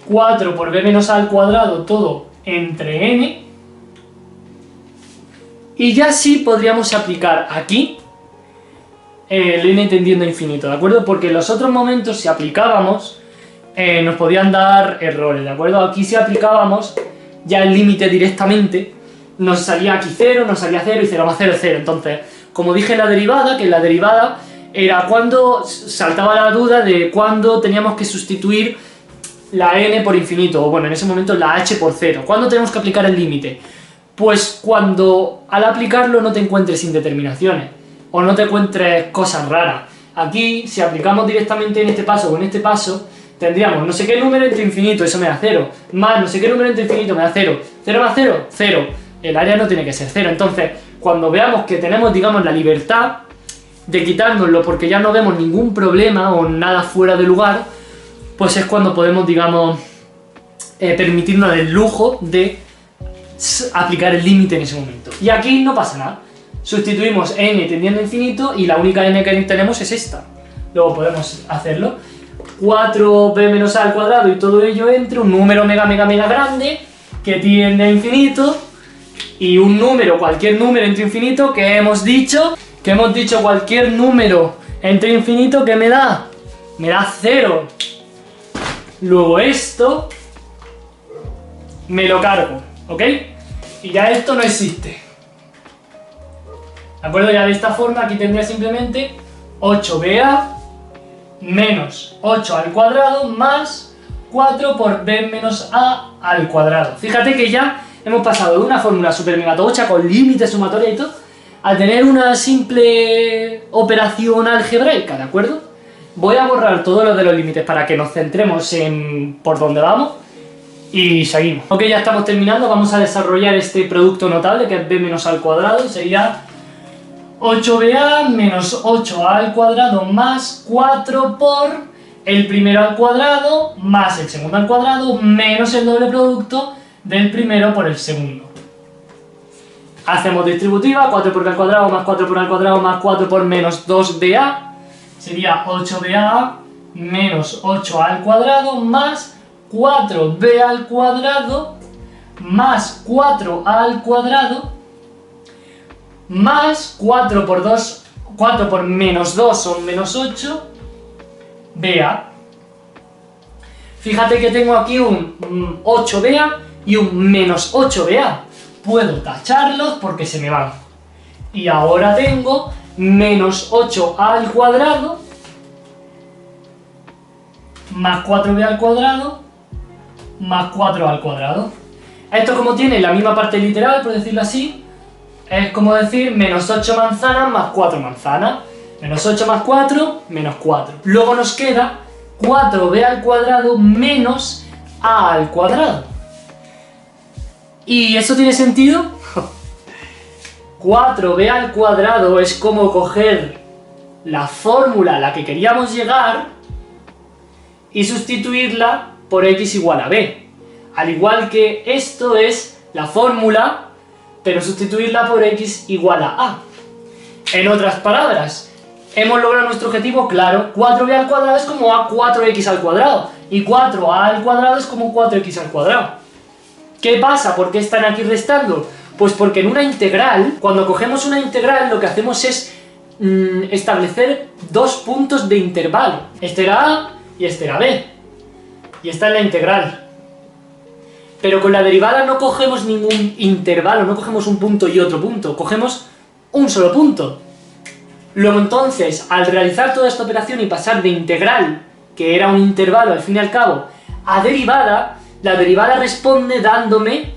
4 por b menos a al cuadrado, todo entre n. Y ya sí podríamos aplicar aquí el n tendiendo a infinito, ¿de acuerdo? Porque en los otros momentos, si aplicábamos, nos podían dar errores, ¿de acuerdo? Aquí si aplicábamos ya el límite directamente, nos salía aquí 0, nos salía 0 y 0 más 0 es 0. Entonces, como dije en la derivada, que la derivada era cuando saltaba la duda de cuándo teníamos que sustituir la n por infinito, o bueno, en ese momento la h por 0. ¿Cuándo tenemos que aplicar el límite? Pues cuando al aplicarlo no te encuentres indeterminaciones, o no te encuentres cosas raras. Aquí, si aplicamos directamente en este paso o en este paso, tendríamos no sé qué número entre infinito, eso me da 0, más no sé qué número entre infinito me da 0, 0 más 0, 0, el área no tiene que ser 0, entonces cuando veamos que tenemos, digamos, la libertad de quitárnoslo porque ya no vemos ningún problema o nada fuera de lugar, pues es cuando podemos, digamos, permitirnos el lujo de aplicar el límite en ese momento. Y aquí no pasa nada, sustituimos n tendiendo a infinito y la única n que tenemos es esta, luego podemos hacerlo. 4b menos a al cuadrado y todo ello entre un número mega grande que tiende a infinito y un número, cualquier número entre infinito que hemos dicho cualquier número entre infinito que me da 0. Luego esto me lo cargo, ¿ok? Y ya esto no existe. ¿De acuerdo? Ya de esta forma aquí tendría simplemente 8ba menos 8 al cuadrado más 4 por b menos a al cuadrado. Fíjate que ya hemos pasado de una fórmula super mega tocha con límites, sumatoria y todo, a tener una simple operación algebraica, ¿de acuerdo? Voy a borrar todo lo de los límites para que nos centremos en por dónde vamos y seguimos. Ok, ya estamos terminando, vamos a desarrollar este producto notable que es b menos a al cuadrado, sería 8ba menos 8a al cuadrado más 4 por el primero al cuadrado más el segundo al cuadrado menos el doble producto del primero por el segundo. Hacemos distributiva, 4 por b al cuadrado más 4 por a al cuadrado más 4 por menos 2ba. Sería 8ba menos 8a al cuadrado más 4b al cuadrado más 4a al cuadrado más 4 por 2, 4 por menos 2 son menos 8, ba. Fíjate que tengo aquí un 8ba y un menos 8ba. Puedo tacharlos porque se me van. Y ahora tengo menos 8a al cuadrado más 4b al cuadrado más 4 al cuadrado. Esto, como tiene la misma parte literal, por decirlo así, es como decir menos 8 manzanas más 4 manzanas. Menos 8 más 4, menos 4. Luego nos queda 4b al cuadrado menos a al cuadrado. ¿Y eso tiene sentido? 4b al cuadrado es como coger la fórmula a la que queríamos llegar y sustituirla por x igual a b. Al igual que esto es la fórmula, pero sustituirla por x igual a a. En otras palabras, hemos logrado nuestro objetivo, claro. 4b al cuadrado es como a 4x al cuadrado, y 4a al cuadrado es como 4x al cuadrado. ¿Qué pasa? ¿Por qué están aquí restando? Pues porque en una integral, cuando cogemos una integral, lo que hacemos es establecer dos puntos de intervalo. Este era a y este era b. Y esta es la integral. Pero con la derivada no cogemos ningún intervalo, no cogemos un punto y otro punto, cogemos un solo punto. Luego entonces, al realizar toda esta operación y pasar de integral, que era un intervalo al fin y al cabo, a derivada, la derivada responde dándome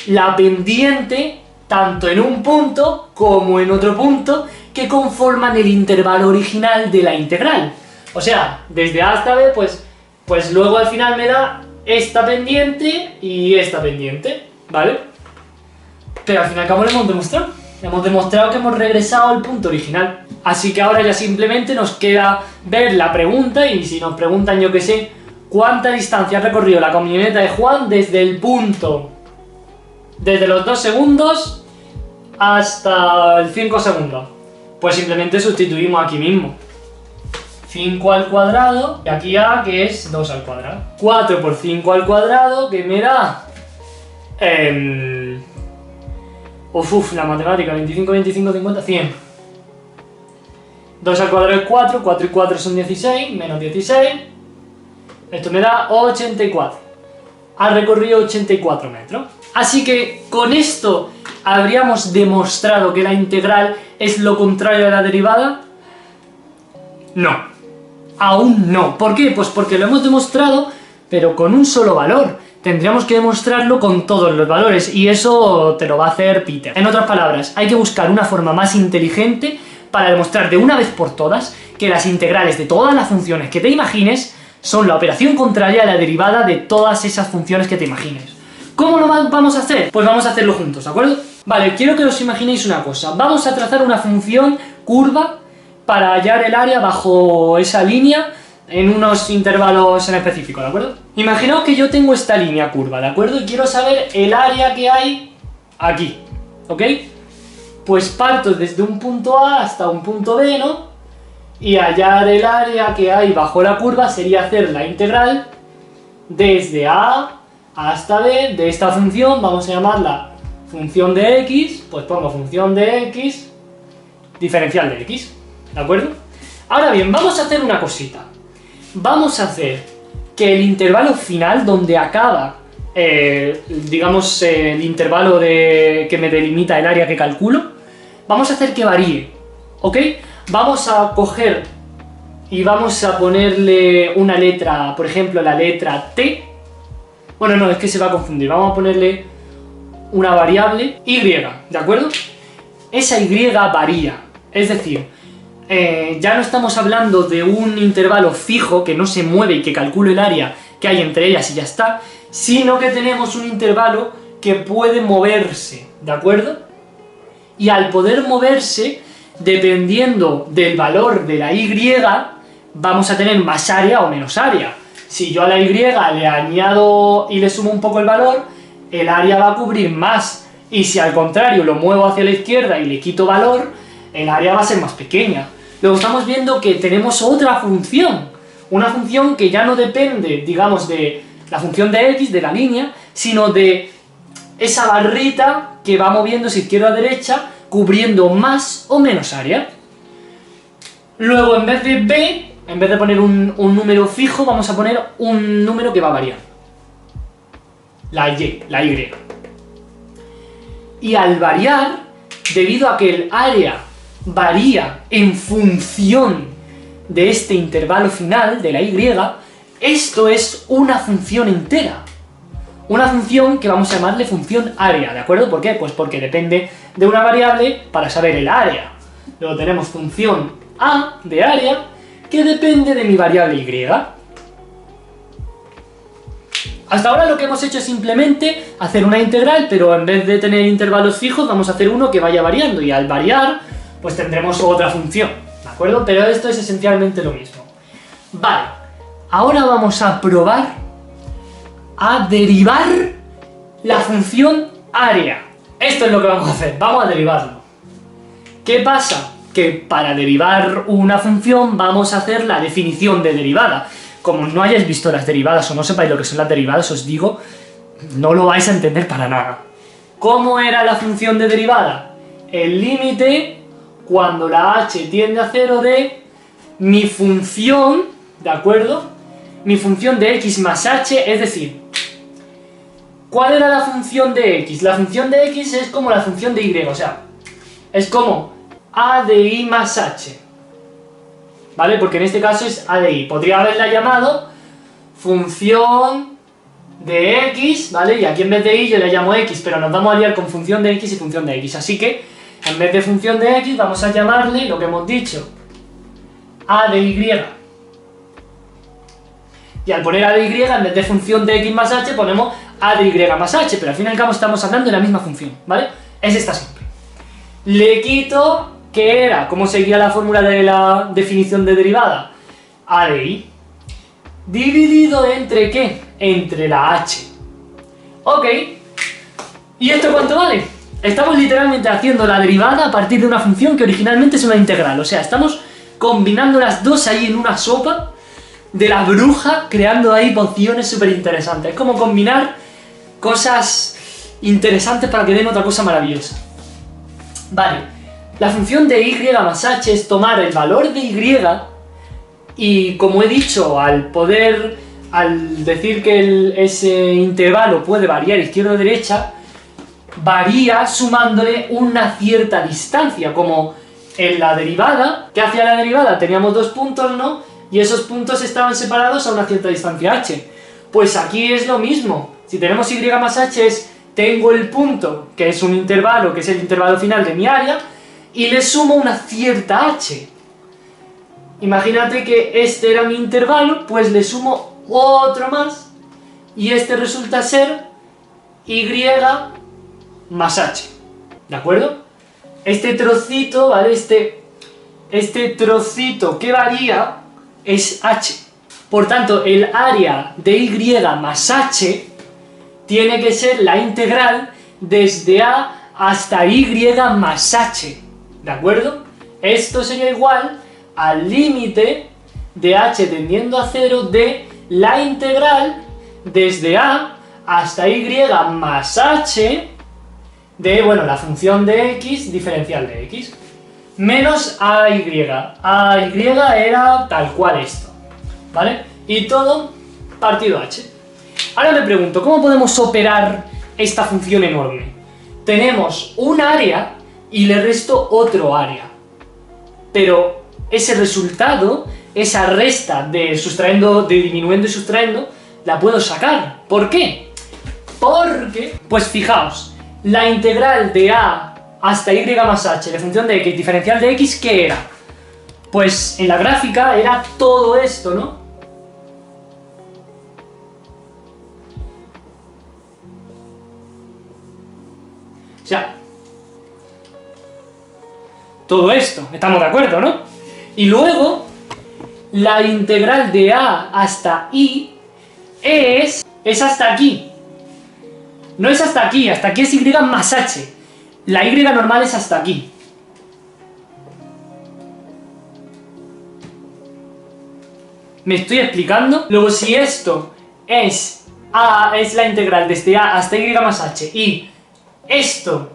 la pendiente tanto en un punto como en otro punto que conforman el intervalo original de la integral. O sea, desde a hasta b, pues luego al final me da esta pendiente y esta pendiente, ¿vale? Pero al fin y al cabo lo hemos demostrado. Hemos demostrado que hemos regresado al punto original. Así que ahora ya simplemente nos queda ver la pregunta, y si nos preguntan, yo que sé, ¿cuánta distancia ha recorrido la camioneta de Juan desde el punto, desde los 2 segundos hasta el 5 segundos? Pues simplemente sustituimos aquí mismo. 5 al cuadrado, y aquí a, que es 2 al cuadrado. 4 por 5 al cuadrado, que me da... la matemática, 25, 25, 50, 100. 2 al cuadrado es 4, 4 y 4 son 16, menos 16. Esto me da 84. Ha recorrido 84 metros. Así que con esto habríamos demostrado que la integral es lo contrario de la derivada. No. Aún no. ¿Por qué? Pues porque lo hemos demostrado, pero con un solo valor. Tendríamos que demostrarlo con todos los valores, y eso te lo va a hacer Peter. En otras palabras, hay que buscar una forma más inteligente para demostrar de una vez por todas que las integrales de todas las funciones que te imagines son la operación contraria a la derivada de todas esas funciones que te imagines. ¿Cómo lo vamos a hacer? Pues vamos a hacerlo juntos, ¿de acuerdo? Vale, quiero que os imaginéis una cosa. Vamos a trazar una función curva para hallar el área bajo esa línea en unos intervalos en específico, ¿de acuerdo? Imaginaos que yo tengo esta línea curva, ¿de acuerdo? Y quiero saber el área que hay aquí, ¿ok? Pues parto desde un punto A hasta un punto B, ¿no? Y hallar el área que hay bajo la curva sería hacer la integral desde A hasta B de esta función. Vamos a llamarla función de x, pues pongo función de x diferencial de x, ¿de acuerdo? Ahora bien, vamos a hacer una cosita. Vamos a hacer que el intervalo final, donde acaba, digamos, el intervalo que me delimita el área que calculo, vamos a hacer que varíe, ¿ok? Vamos a coger y vamos a ponerle una letra, por ejemplo, la letra t. Bueno, no, es que se va a confundir. Vamos a ponerle una variable y, ¿de acuerdo? Esa y varía, es decir, ya no estamos hablando de un intervalo fijo que no se mueve y que calcule el área que hay entre ellas y ya está, sino que tenemos un intervalo que puede moverse, ¿de acuerdo? Y al poder moverse, dependiendo del valor de la y, vamos a tener más área o menos área. Si yo a la y le añado y le sumo un poco el valor, el área va a cubrir más. Y si al contrario lo muevo hacia la izquierda y le quito valor, el área va a ser más pequeña. Luego estamos viendo que tenemos otra función. Una función que ya no depende, digamos, de la función de x, de la línea, sino de esa barrita que va moviéndose izquierda a derecha, cubriendo más o menos área. Luego, en vez de b, en vez de poner un número fijo, vamos a poner un número que va a variar. La y. Y al variar, debido a que el área varía en función de este intervalo final, de la y, esto es una función entera. Una función que vamos a llamarle función área, ¿de acuerdo? ¿Por qué? Pues porque depende de una variable para saber el área. Luego tenemos función a de área, que depende de mi variable y. Hasta ahora lo que hemos hecho es simplemente hacer una integral, pero en vez de tener intervalos fijos, vamos a hacer uno que vaya variando, y al variar, pues tendremos otra función, ¿de acuerdo? Pero esto es esencialmente lo mismo. Vale, ahora vamos a probar a derivar la función área. Esto es lo que vamos a hacer, vamos a derivarlo. ¿Qué pasa? Que para derivar una función vamos a hacer la definición de derivada. Como no hayáis visto las derivadas o no sepáis lo que son las derivadas, os digo, no lo vais a entender para nada. ¿Cómo era la función de derivada? El límite, cuando la h tiende a 0, de mi función, ¿de acuerdo? Mi función de x más h, es decir, ¿cuál era la función de x? La función de x es como la función de y, o sea, es como a de y más h. ¿Vale? Porque en este caso es a de y. Podría haberla llamado función de x, ¿vale? Y aquí en vez de y yo le llamo x, pero nos vamos a liar con función de x y función de x. Así que, en vez de función de x, vamos a llamarle lo que hemos dicho, a de y. Y al poner a de y, en vez de función de x más h, ponemos a de y más h, pero al fin y al cabo estamos hablando de la misma función, ¿vale? Es esta simple. Le quito... ¿Qué era? ¿Cómo seguía la fórmula de la definición de derivada? A de y dividido entre ¿qué? Entre la h. Ok. ¿Y esto cuánto vale? Estamos literalmente haciendo la derivada a partir de una función que originalmente es una integral. O sea, estamos combinando las dos ahí en una sopa de la bruja, creando ahí pociones súper interesantes. Es como combinar cosas interesantes para que den otra cosa maravillosa. Vale. La función de y más h es tomar el valor de y como he dicho, al decir que ese intervalo puede variar izquierda o derecha, varía sumándole una cierta distancia, como en la derivada, que hacia la derivada teníamos dos puntos, ¿no? Y esos puntos estaban separados a una cierta distancia h. Pues aquí es lo mismo. Si tenemos y más h tengo el punto, que es un intervalo, que es el intervalo final de mi área, y le sumo una cierta h. Imagínate que este era mi intervalo, pues le sumo otro más, y este resulta ser y más h. ¿De acuerdo? Este trocito, ¿vale? Este trocito que varía es h. Por tanto, el área de y más h tiene que ser la integral desde a hasta y más h. ¿De acuerdo? Esto sería igual al límite de h tendiendo a 0 de la integral desde a hasta y más h de, bueno, la función de x diferencial de x menos ay. Ay era tal cual esto, ¿vale? Y todo partido h. Ahora me pregunto, ¿cómo podemos operar esta función enorme? Tenemos un área y le resto otro área, pero ese resultado, esa resta de disminuyendo y sustrayendo, la puedo sacar. ¿Por qué? Porque, pues fijaos, la integral de a hasta y más h de función de x diferencial de x, ¿qué era? Pues en la gráfica era todo esto, ¿no? O sea, todo esto, estamos de acuerdo, ¿no? Y luego, la integral de a hasta i es hasta aquí. No es hasta aquí es y más h. La y normal es hasta aquí. ¿Me estoy explicando? Luego, si esto es la integral desde a hasta y más h y esto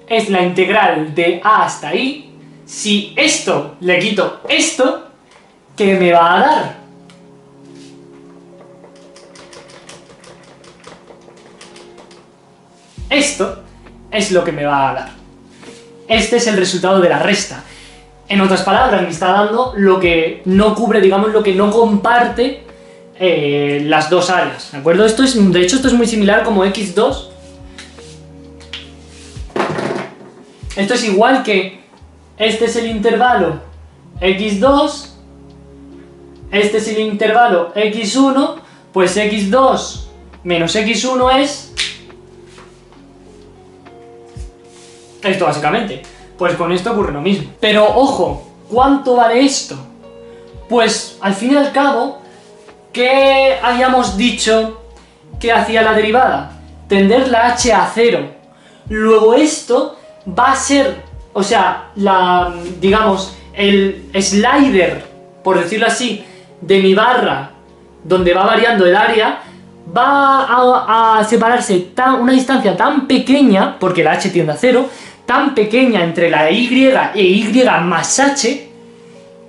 es la integral de a hasta i, si esto le quito esto, ¿qué me va a dar? Esto es lo que me va a dar. Este es el resultado de la resta. En otras palabras, me está dando lo que no cubre, digamos, lo que no comparte las dos áreas, ¿de acuerdo? De hecho, esto es muy similar como x2. Esto es igual que este es el intervalo x2, este es el intervalo x1, pues x2 menos x1 es esto básicamente. Pues con esto ocurre lo mismo. Pero ojo, ¿cuánto vale esto? Pues al fin y al cabo, ¿qué habíamos dicho que hacía la derivada? Tender la h a 0. Luego esto va a ser, o sea, digamos, el slider, por decirlo así, de mi barra, donde va variando el área, va a separarse una distancia tan pequeña, porque la h tiende a 0, tan pequeña entre la y e y más h,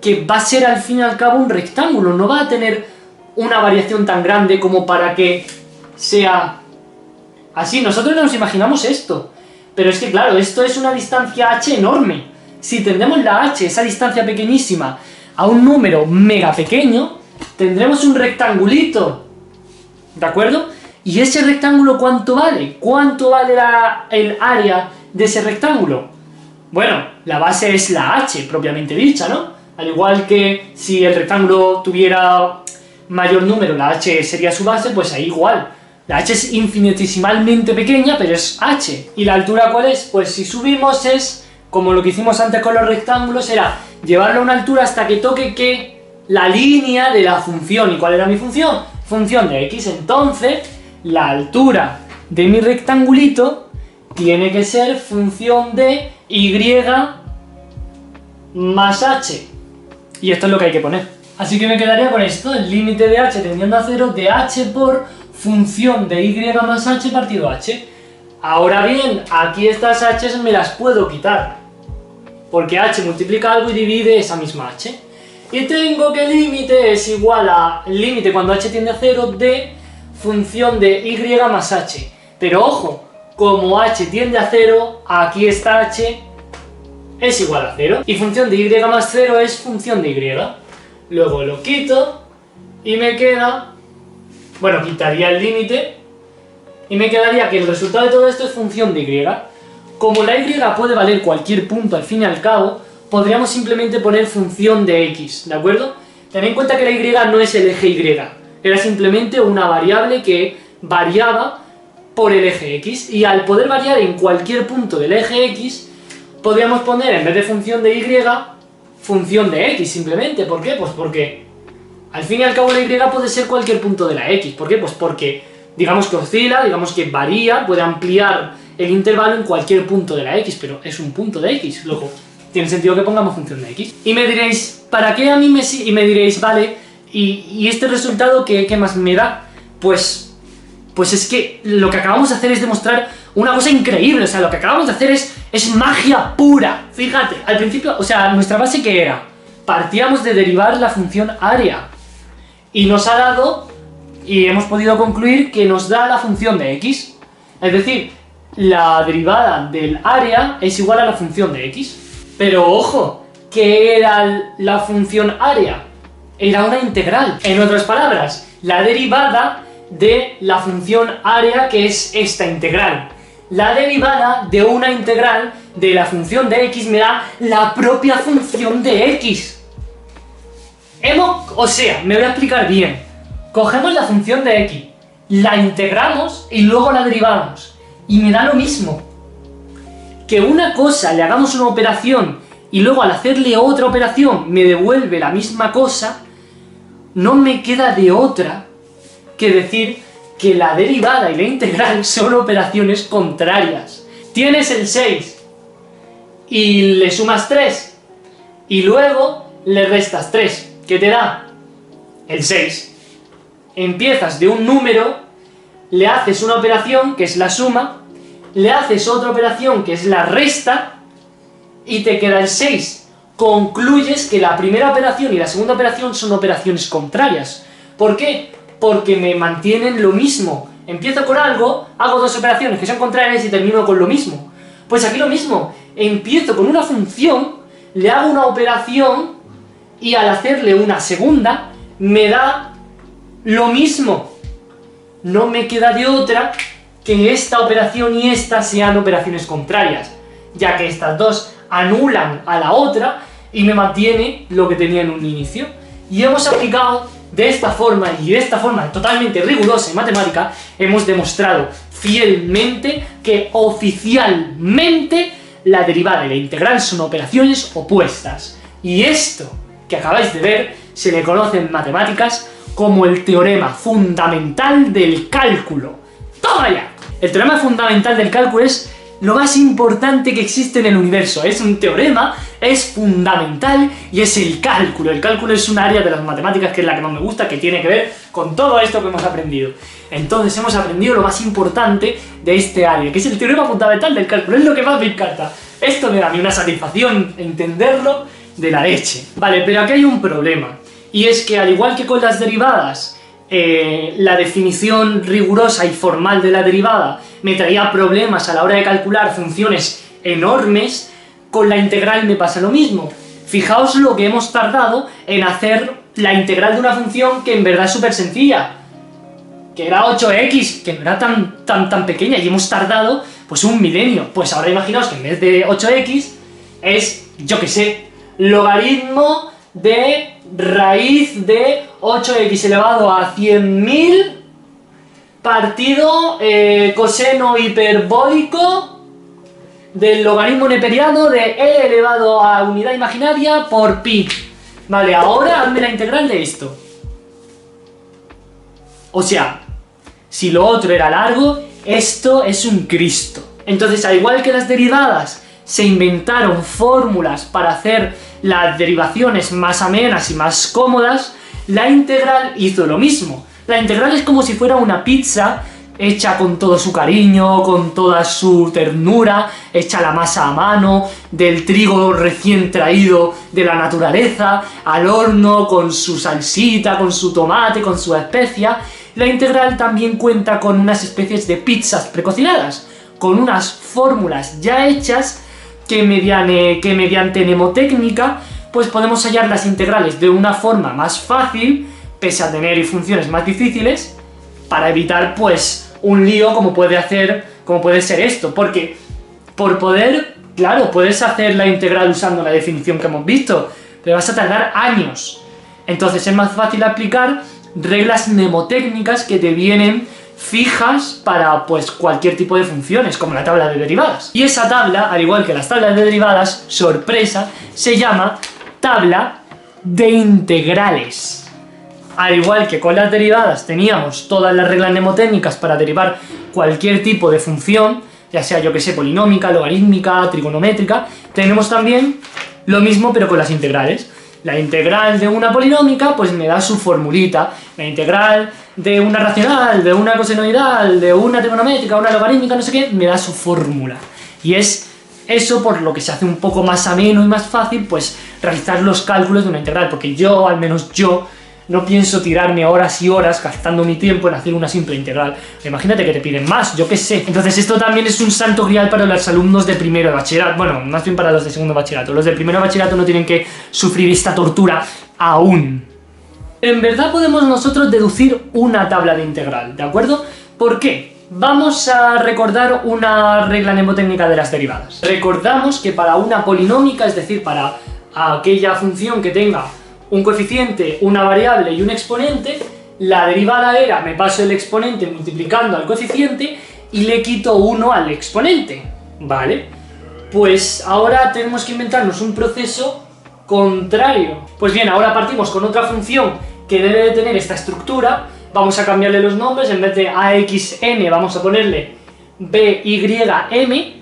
que va a ser al fin y al cabo un rectángulo, no va a tener una variación tan grande como para que sea así. Nosotros nos imaginamos esto, pero es que claro, esto es una distancia h enorme. Si tendemos la h, esa distancia pequeñísima, a un número mega pequeño, tendremos un rectangulito, ¿de acuerdo? ¿Y ese rectángulo cuánto vale? ¿Cuánto vale el área de ese rectángulo? Bueno, la base es la h propiamente dicha, ¿no? Al igual que si el rectángulo tuviera mayor número, la h sería su base, pues ahí igual. La h es infinitesimalmente pequeña, pero es h. ¿Y la altura cuál es? Pues si subimos es, como lo que hicimos antes con los rectángulos, era llevarlo a una altura hasta que toque que la línea de la función. ¿Y cuál era mi función? Función de x. Entonces, la altura de mi rectangulito tiene que ser función de y más h. Y esto es lo que hay que poner. Así que me quedaría con esto, el límite de h tendiendo a 0 de h por función de y más h partido h. Ahora bien, aquí estas h's me las puedo quitar, porque h multiplica algo y divide esa misma h. Y tengo que el límite es igual a el límite cuando h tiende a 0 de función de y más h. Pero ojo, como h tiende a 0, aquí esta h es igual a 0. Y función de y más 0 es función de y. Luego lo quito y me queda... Bueno, quitaría el límite y me quedaría que el resultado de todo esto es función de y. Como la y puede valer cualquier punto al fin y al cabo, podríamos simplemente poner función de x, ¿de acuerdo? Tened en cuenta que la y no es el eje y, era simplemente una variable que variaba por el eje x, y al poder variar en cualquier punto del eje x, podríamos poner en vez de función de y, función de x simplemente. ¿Por qué? Pues porque al fin y al cabo la y puede ser cualquier punto de la x. ¿Por qué? Pues porque digamos que oscila, digamos que varía, puede ampliar el intervalo en cualquier punto de la x, pero es un punto de x, luego tiene sentido que pongamos función de x. Y me diréis, ¿para qué a mí me...? Y me diréis, vale, ¿y este resultado qué más me da? Pues es que lo que acabamos de hacer es demostrar una cosa increíble, o sea, lo que acabamos de hacer es magia pura. Fíjate, al principio, o sea, nuestra base ¿qué era? Partíamos de derivar la función área, y nos ha dado, y hemos podido concluir que nos da la función de x. Es decir, la derivada del área es igual a la función de x. Pero ojo, ¿qué era la función área? Era una integral. En otras palabras, la derivada de la función área, que es esta integral. La derivada de una integral de la función de x me da la propia función de x. O sea, me voy a explicar bien. Cogemos la función de x, la integramos y luego la derivamos. Y me da lo mismo. Que una cosa le hagamos una operación y luego al hacerle otra operación me devuelve la misma cosa, no me queda de otra que decir que la derivada y la integral son operaciones contrarias. Tienes el 6 y le sumas 3 y luego le restas 3, ¿qué te da? El 6. Empiezas de un número, le haces una operación que es la suma, le haces otra operación que es la resta y te queda el 6. Concluyes que la primera operación y la segunda operación son operaciones contrarias. ¿Por qué? Porque me mantienen lo mismo. Empiezo con algo, hago dos operaciones que son contrarias y termino con lo mismo. Pues aquí lo mismo. Empiezo con una función, le hago una operación y al hacerle una segunda me da lo mismo. No me queda de otra que esta operación y esta sean operaciones contrarias, ya que estas dos anulan a la otra y me mantiene lo que tenía en un inicio. Y hemos aplicado de esta forma, y de esta forma totalmente rigurosa en matemática, hemos demostrado fielmente que oficialmente la derivada y la integral son operaciones opuestas. Y esto que acabáis de ver se le conoce en matemáticas como el teorema fundamental del cálculo. ¡Toma ya! El teorema fundamental del cálculo es lo más importante que existe en el universo. Es un teorema, es fundamental y es el cálculo. El cálculo es un área de las matemáticas que es la que más me gusta, que tiene que ver con todo esto que hemos aprendido. Entonces hemos aprendido lo más importante de este área, que es el teorema fundamental del cálculo. Es lo que más me encanta. Esto me da a mí una satisfacción entenderlo de la leche. Vale, pero aquí hay un problema. Y es que al igual que con las derivadas, la definición rigurosa y formal de la derivada me traía problemas a la hora de calcular funciones enormes, con la integral me pasa lo mismo. Fijaos lo que hemos tardado en hacer la integral de una función que en verdad es súper sencilla, que era 8x, que no era tan pequeña, y hemos tardado pues un milenio. Pues ahora imaginaos que en vez de 8x es, yo que sé, logaritmo de raíz de 8x elevado a 100.000 partido coseno hiperbólico del logaritmo neperiano de e elevado a unidad imaginaria por pi. Vale, ahora hazme la integral de esto. O sea, si lo otro era largo, esto es un Cristo. Entonces, al igual que las derivadas se inventaron fórmulas para hacer las derivaciones más amenas y más cómodas, la integral hizo lo mismo. La integral es como si fuera una pizza hecha con todo su cariño, con toda su ternura, hecha la masa a mano, del trigo recién traído de la naturaleza, al horno, con su salsita, con su tomate, con su especia. La integral también cuenta con unas especies de pizzas precocinadas, con unas fórmulas ya hechas que mediante mnemotécnica pues podemos hallar las integrales de una forma más fácil, pese a tener funciones más difíciles, para evitar pues un lío como puede ser esto, porque por poder, claro, puedes hacer la integral usando la definición que hemos visto, pero vas a tardar años. Entonces es más fácil aplicar reglas mnemotécnicas que te vienen fijas para pues cualquier tipo de funciones, como la tabla de derivadas. Y esa tabla, al igual que las tablas de derivadas, sorpresa, se llama tabla de integrales. Al igual que con las derivadas teníamos todas las reglas mnemotécnicas para derivar cualquier tipo de función, ya sea, yo que sé, polinómica, logarítmica, trigonométrica, tenemos también lo mismo pero con las integrales. La integral de una polinómica pues me da su formulita, la integral de una racional, de una cosenoidal, de una trigonométrica, una logarítmica, no sé qué, me da su fórmula. Y es eso por lo que se hace un poco más ameno y más fácil pues realizar los cálculos de una integral, porque yo, al menos yo, no pienso tirarme horas y horas gastando mi tiempo en hacer una simple integral. Imagínate que te piden más, yo qué sé. Entonces esto también es un santo grial para los alumnos de primero de bachillerato. Bueno, más bien para los de segundo de bachillerato. Los de primero de bachillerato no tienen que sufrir esta tortura aún. En verdad podemos nosotros deducir una tabla de integral, ¿de acuerdo? ¿Por qué? Vamos a recordar una regla mnemotécnica de las derivadas. Recordamos que para una polinómica, es decir, para aquella función que tenga un coeficiente, una variable y un exponente, la derivada era, me paso el exponente multiplicando al coeficiente y le quito 1 al exponente, ¿vale? Pues ahora tenemos que inventarnos un proceso contrario. Pues bien, ahora partimos con otra función que debe de tener esta estructura. Vamos a cambiarle los nombres, en vez de AXN vamos a ponerle BYM,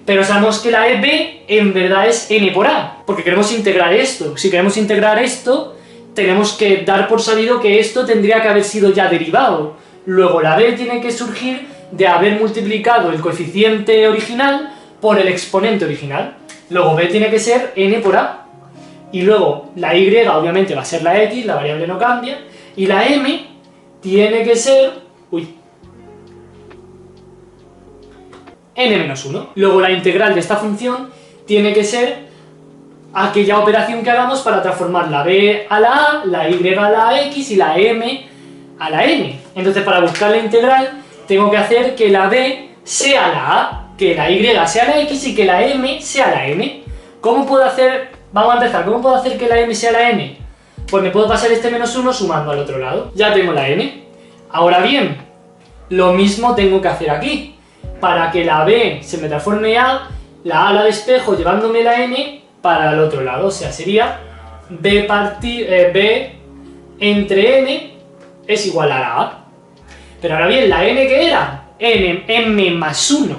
pero sabemos que la B en verdad es N por A, porque queremos integrar esto. Si queremos integrar esto, tenemos que dar por sabido que esto tendría que haber sido ya derivado. Luego la B tiene que surgir de haber multiplicado el coeficiente original por el exponente original. Luego B tiene que ser N por A. Y luego la Y obviamente va a ser la X, la variable no cambia. Y la M tiene que ser... n-1. Luego la integral de esta función tiene que ser aquella operación que hagamos para transformar la B a la A, la Y a la X y la M a la N. Entonces para buscar la integral tengo que hacer que la B sea la A, que la Y sea la X y que la M sea la N. ¿Cómo puedo hacer? Vamos a empezar. ¿Cómo puedo hacer que la M sea la N? Pues me puedo pasar este -1 sumando al otro lado. Ya tengo la N. Ahora bien, lo mismo tengo que hacer aquí. Para que la B se me transforme a, la A la despejo llevándome la N para el otro lado. O sea, sería B entre N es igual a la A. Pero ahora bien, ¿la N qué era? M más 1.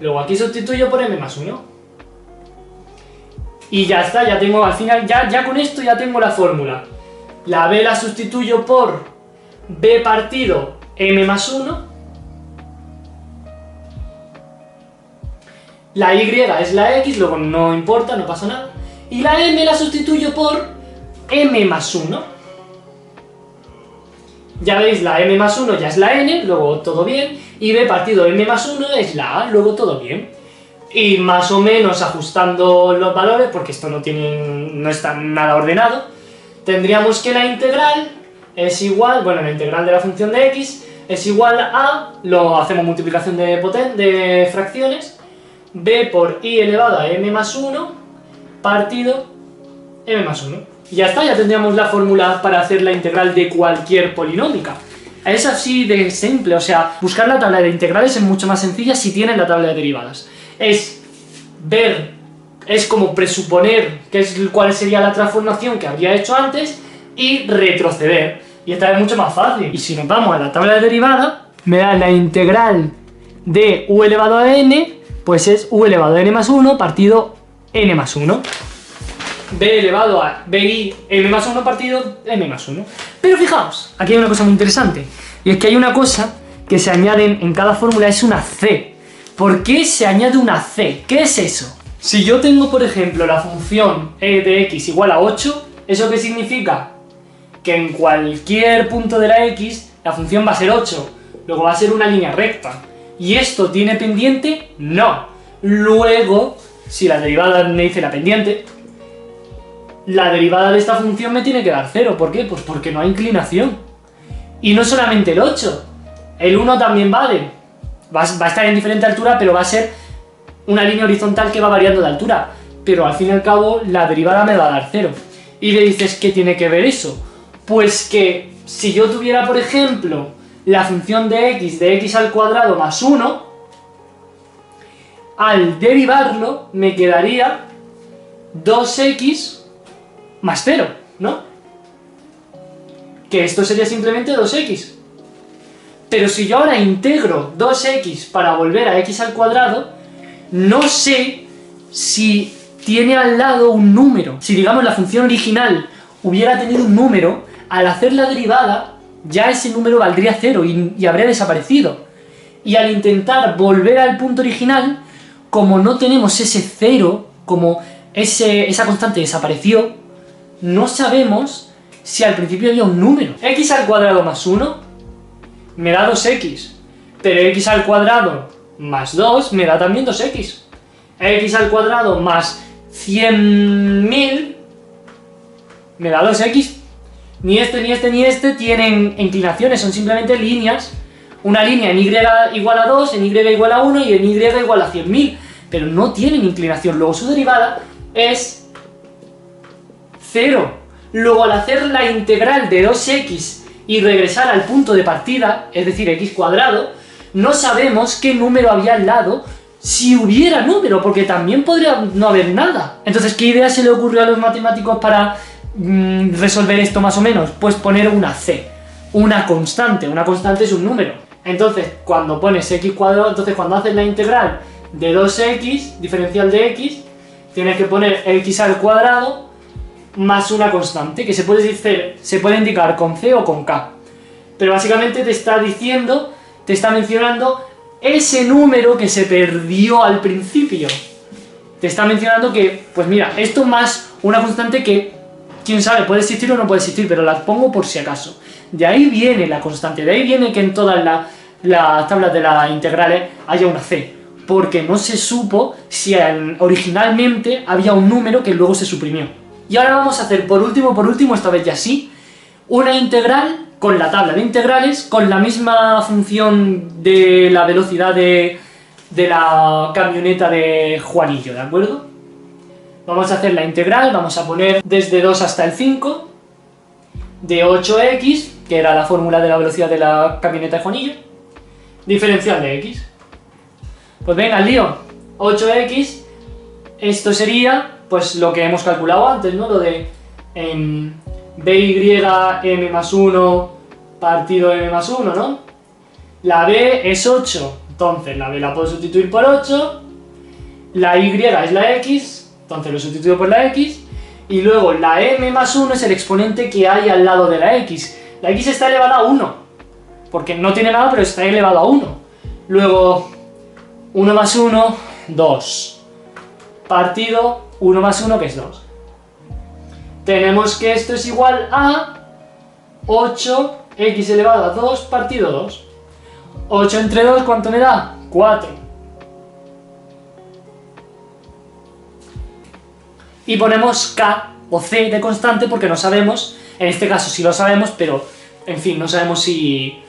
Luego aquí sustituyo por M más 1. Y ya está, ya tengo al final, ya con esto ya tengo la fórmula. La B la sustituyo por B partido M más 1. La Y es la X, luego no importa, no pasa nada. Y la M la sustituyo por M más 1. Ya veis, la M más 1 ya es la N, luego todo bien. Y B partido M más 1 es la A, luego todo bien. Y más o menos ajustando los valores, porque esto no está nada ordenado, tendríamos que la integral es igual, bueno, la integral de la función de X es igual a, lo hacemos multiplicación de fracciones, B por I elevado a M más 1 partido M más 1. Y ya está, ya tendríamos la fórmula para hacer la integral de cualquier polinómica. Es así de simple, o sea, buscar la tabla de integrales es mucho más sencilla si tienen la tabla de derivadas. Es como presuponer cuál sería la transformación que habría hecho antes y retroceder. Y esta es mucho más fácil. Y si nos vamos a la tabla de derivada, me da la integral de u elevado a n, pues es u elevado a n más 1 partido n más 1. B elevado a bi m más 1 partido m más 1. Pero fijaos, aquí hay una cosa muy interesante. Y es que hay una cosa que se añade en cada fórmula, es una c. ¿Por qué se añade una c? ¿Qué es eso? Si yo tengo, por ejemplo, la función e de x igual a 8, ¿eso qué significa? Que en cualquier punto de la x, la función va a ser 8. Luego va a ser una línea recta. ¿Y esto tiene pendiente? No. Luego, si la derivada me dice la pendiente, la derivada de esta función me tiene que dar 0. ¿Por qué? Pues porque no hay inclinación. Y no solamente el 8, el 1 también vale. Va a estar en diferente altura, pero va a ser una línea horizontal que va variando de altura. Pero al fin y al cabo, la derivada me va a dar 0. Y le dices, ¿qué tiene que ver eso? Pues que si yo tuviera, por ejemplo, la función de x al cuadrado más 1, al derivarlo me quedaría 2x más 0, ¿no? Que esto sería simplemente 2x. Pero si yo ahora integro 2x para volver a x al cuadrado, no sé si tiene al lado un número. Si, digamos, la función original hubiera tenido un número, al hacer la derivada, ya ese número valdría 0 y habría desaparecido. Y al intentar volver al punto original, como no tenemos ese 0, como esa constante desapareció, no sabemos si al principio había un número. X al cuadrado más 1 me da 2x, pero x al cuadrado más 2 me da también 2x. X al cuadrado más 100.000 me da 2x. Ni este, ni este, ni este tienen inclinaciones, son simplemente líneas. Una línea en y igual a 2, en y igual a 1 y en y igual a 100.000, pero no tienen inclinación. Luego su derivada es 0. Luego al hacer la integral de 2x y regresar al punto de partida, es decir, x cuadrado, no sabemos qué número había al lado, si hubiera número, porque también podría no haber nada. Entonces, ¿qué idea se le ocurrió a los matemáticos para resolver esto más o menos? Pues poner una c, una constante. Una constante es un número. Entonces, cuando pones x cuadrado, entonces cuando haces la integral de 2x, diferencial de x, tienes que poner x al cuadrado más una constante, que se puede indicar con c o con k. Pero básicamente te está mencionando ese número que se perdió al principio. Te está mencionando que, pues mira, esto más una constante que, quién sabe, puede existir o no puede existir, pero las pongo por si acaso. De ahí viene la constante, de ahí viene que en todas las tablas de las integrales haya una c, porque no se supo si originalmente había un número que luego se suprimió. Y ahora vamos a hacer por último, esta vez ya sí, una integral con la tabla de integrales, con la misma función de la velocidad de la camioneta de Juanillo, ¿de acuerdo? Vamos a hacer la integral, vamos a poner desde 2 hasta el 5, de 8x, que era la fórmula de la velocidad de la camioneta de Juanillo, diferencial de x. Pues venga, al lío, 8x, esto sería, pues lo que hemos calculado antes, ¿no? Lo de by m más 1 partido m más 1, ¿no? La b es 8, entonces la b la puedo sustituir por 8, la y es la x, entonces lo sustituyo por la x, y luego la m más 1 es el exponente que hay al lado de la x. La x está elevada a 1, porque no tiene nada, pero está elevado a 1. Luego, 1 más 1, 2. Partido 1 más 1, que es 2. Tenemos que esto es igual a 8x elevado a 2 partido 2. 8 entre 2, ¿cuánto me da? 4. Y ponemos k o c de constante porque no sabemos, en este caso sí lo sabemos, pero en fin, no sabemos si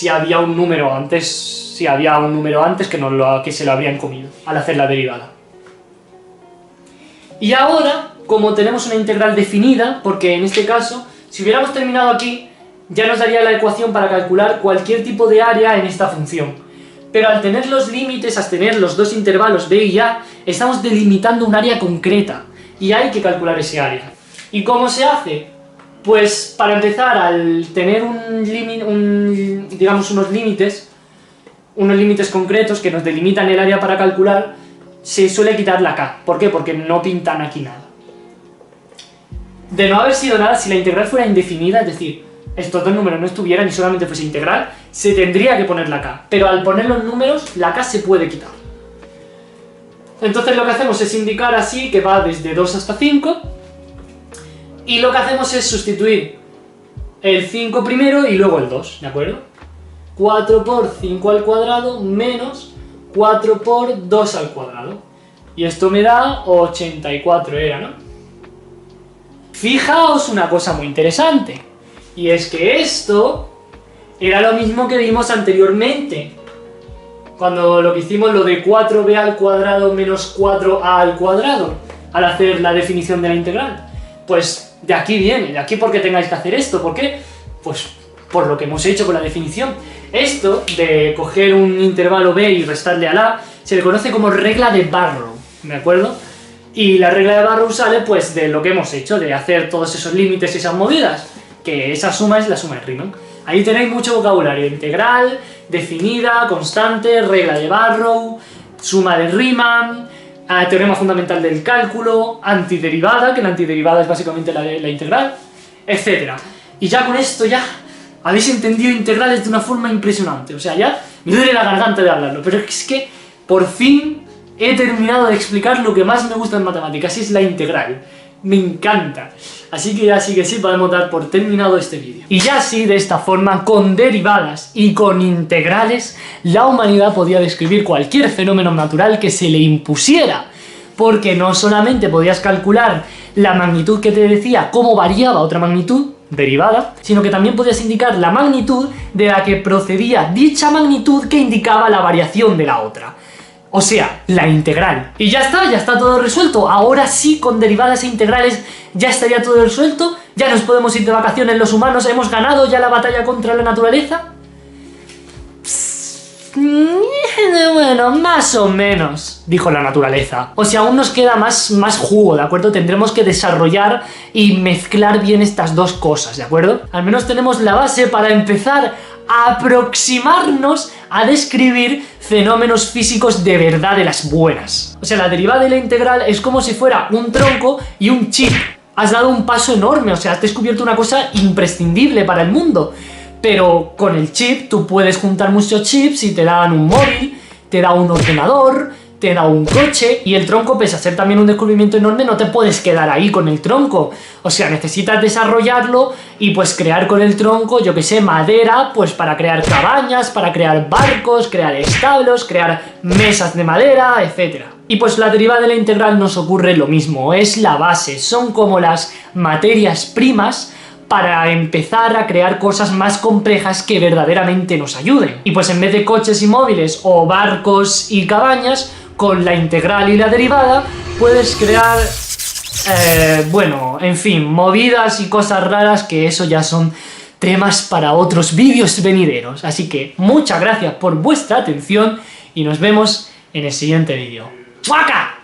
había un número antes, que se lo habrían comido al hacer la derivada. Y ahora, como tenemos una integral definida, porque en este caso, si hubiéramos terminado aquí, ya nos daría la ecuación para calcular cualquier tipo de área en esta función. Pero al tener los límites, al tener los dos intervalos b y a, estamos delimitando un área concreta, y hay que calcular ese área. ¿Y cómo se hace? Pues para empezar, al tener digamos unos límites concretos que nos delimitan el área para calcular, se suele quitar la k. ¿Por qué? Porque no pintan aquí nada. De no haber sido nada, si la integral fuera indefinida, es decir, estos dos números no estuvieran y solamente fuese integral, se tendría que poner la k. Pero al poner los números, la k se puede quitar. Entonces lo que hacemos es indicar así que va desde 2 hasta 5, y lo que hacemos es sustituir el 5 primero y luego el 2, ¿de acuerdo? 4 por 5 al cuadrado menos 4 por 2 al cuadrado. Y esto me da 84, ¿no? Fijaos una cosa muy interesante, y es que esto era lo mismo que vimos anteriormente, cuando lo que hicimos lo de 4b al cuadrado menos 4a al cuadrado, al hacer la definición de la integral. Pues de aquí viene, de aquí porque tengáis que hacer esto. ¿Por qué? Pues por lo que hemos hecho con la definición. Esto de coger un intervalo b y restarle al a, se le conoce como regla de Barrow, ¿de acuerdo? Y la regla de Barrow sale pues de lo que hemos hecho, de hacer todos esos límites y esas movidas, que esa suma es la suma de Riemann. Ahí tenéis mucho vocabulario: integral, definida, constante, regla de Barrow, suma de Riemann, teorema fundamental del cálculo, antiderivada, que la antiderivada es básicamente la integral, etc. Y ya con esto ya habéis entendido integrales de una forma impresionante. O sea, ya me duele la garganta de hablarlo, pero es que por fin he terminado de explicar lo que más me gusta en matemáticas, y es la integral. Me encanta. Así que ya sí que sí podemos dar por terminado este vídeo. Y ya sí, de esta forma, con derivadas y con integrales, la humanidad podía describir cualquier fenómeno natural que se le impusiera. Porque no solamente podías calcular la magnitud que te decía cómo variaba otra magnitud, derivada, sino que también podías indicar la magnitud de la que procedía dicha magnitud que indicaba la variación de la otra. O sea, la integral. Y ya está todo resuelto. Ahora sí, con derivadas e integrales ya estaría todo resuelto. Ya nos podemos ir de vacaciones los humanos. Hemos ganado ya la batalla contra la naturaleza. Bueno, más o menos, dijo la naturaleza. O sea, aún nos queda más jugo, ¿de acuerdo? Tendremos que desarrollar y mezclar bien estas dos cosas, ¿de acuerdo? Al menos tenemos la base para empezar a aproximarnos a describir fenómenos físicos de verdad de las buenas. O sea, la derivada y la integral es como si fuera un tronco y un chip. Has dado un paso enorme, o sea, has descubierto una cosa imprescindible para el mundo. Pero con el chip tú puedes juntar muchos chips y te dan un móvil, te da un ordenador, te da un coche, y el tronco, pese a ser también un descubrimiento enorme, no te puedes quedar ahí con el tronco. O sea, necesitas desarrollarlo y pues crear con el tronco, yo que sé, madera, pues para crear cabañas, para crear barcos, crear establos, crear mesas de madera, etc. Y pues la derivada de la integral nos ocurre lo mismo, es la base, son como las materias primas para empezar a crear cosas más complejas que verdaderamente nos ayuden. Y pues en vez de coches y móviles o barcos y cabañas, con la integral y la derivada puedes crear, bueno, en fin, movidas y cosas raras, que eso ya son temas para otros vídeos venideros. Así que muchas gracias por vuestra atención y nos vemos en el siguiente vídeo. ¡Muaca!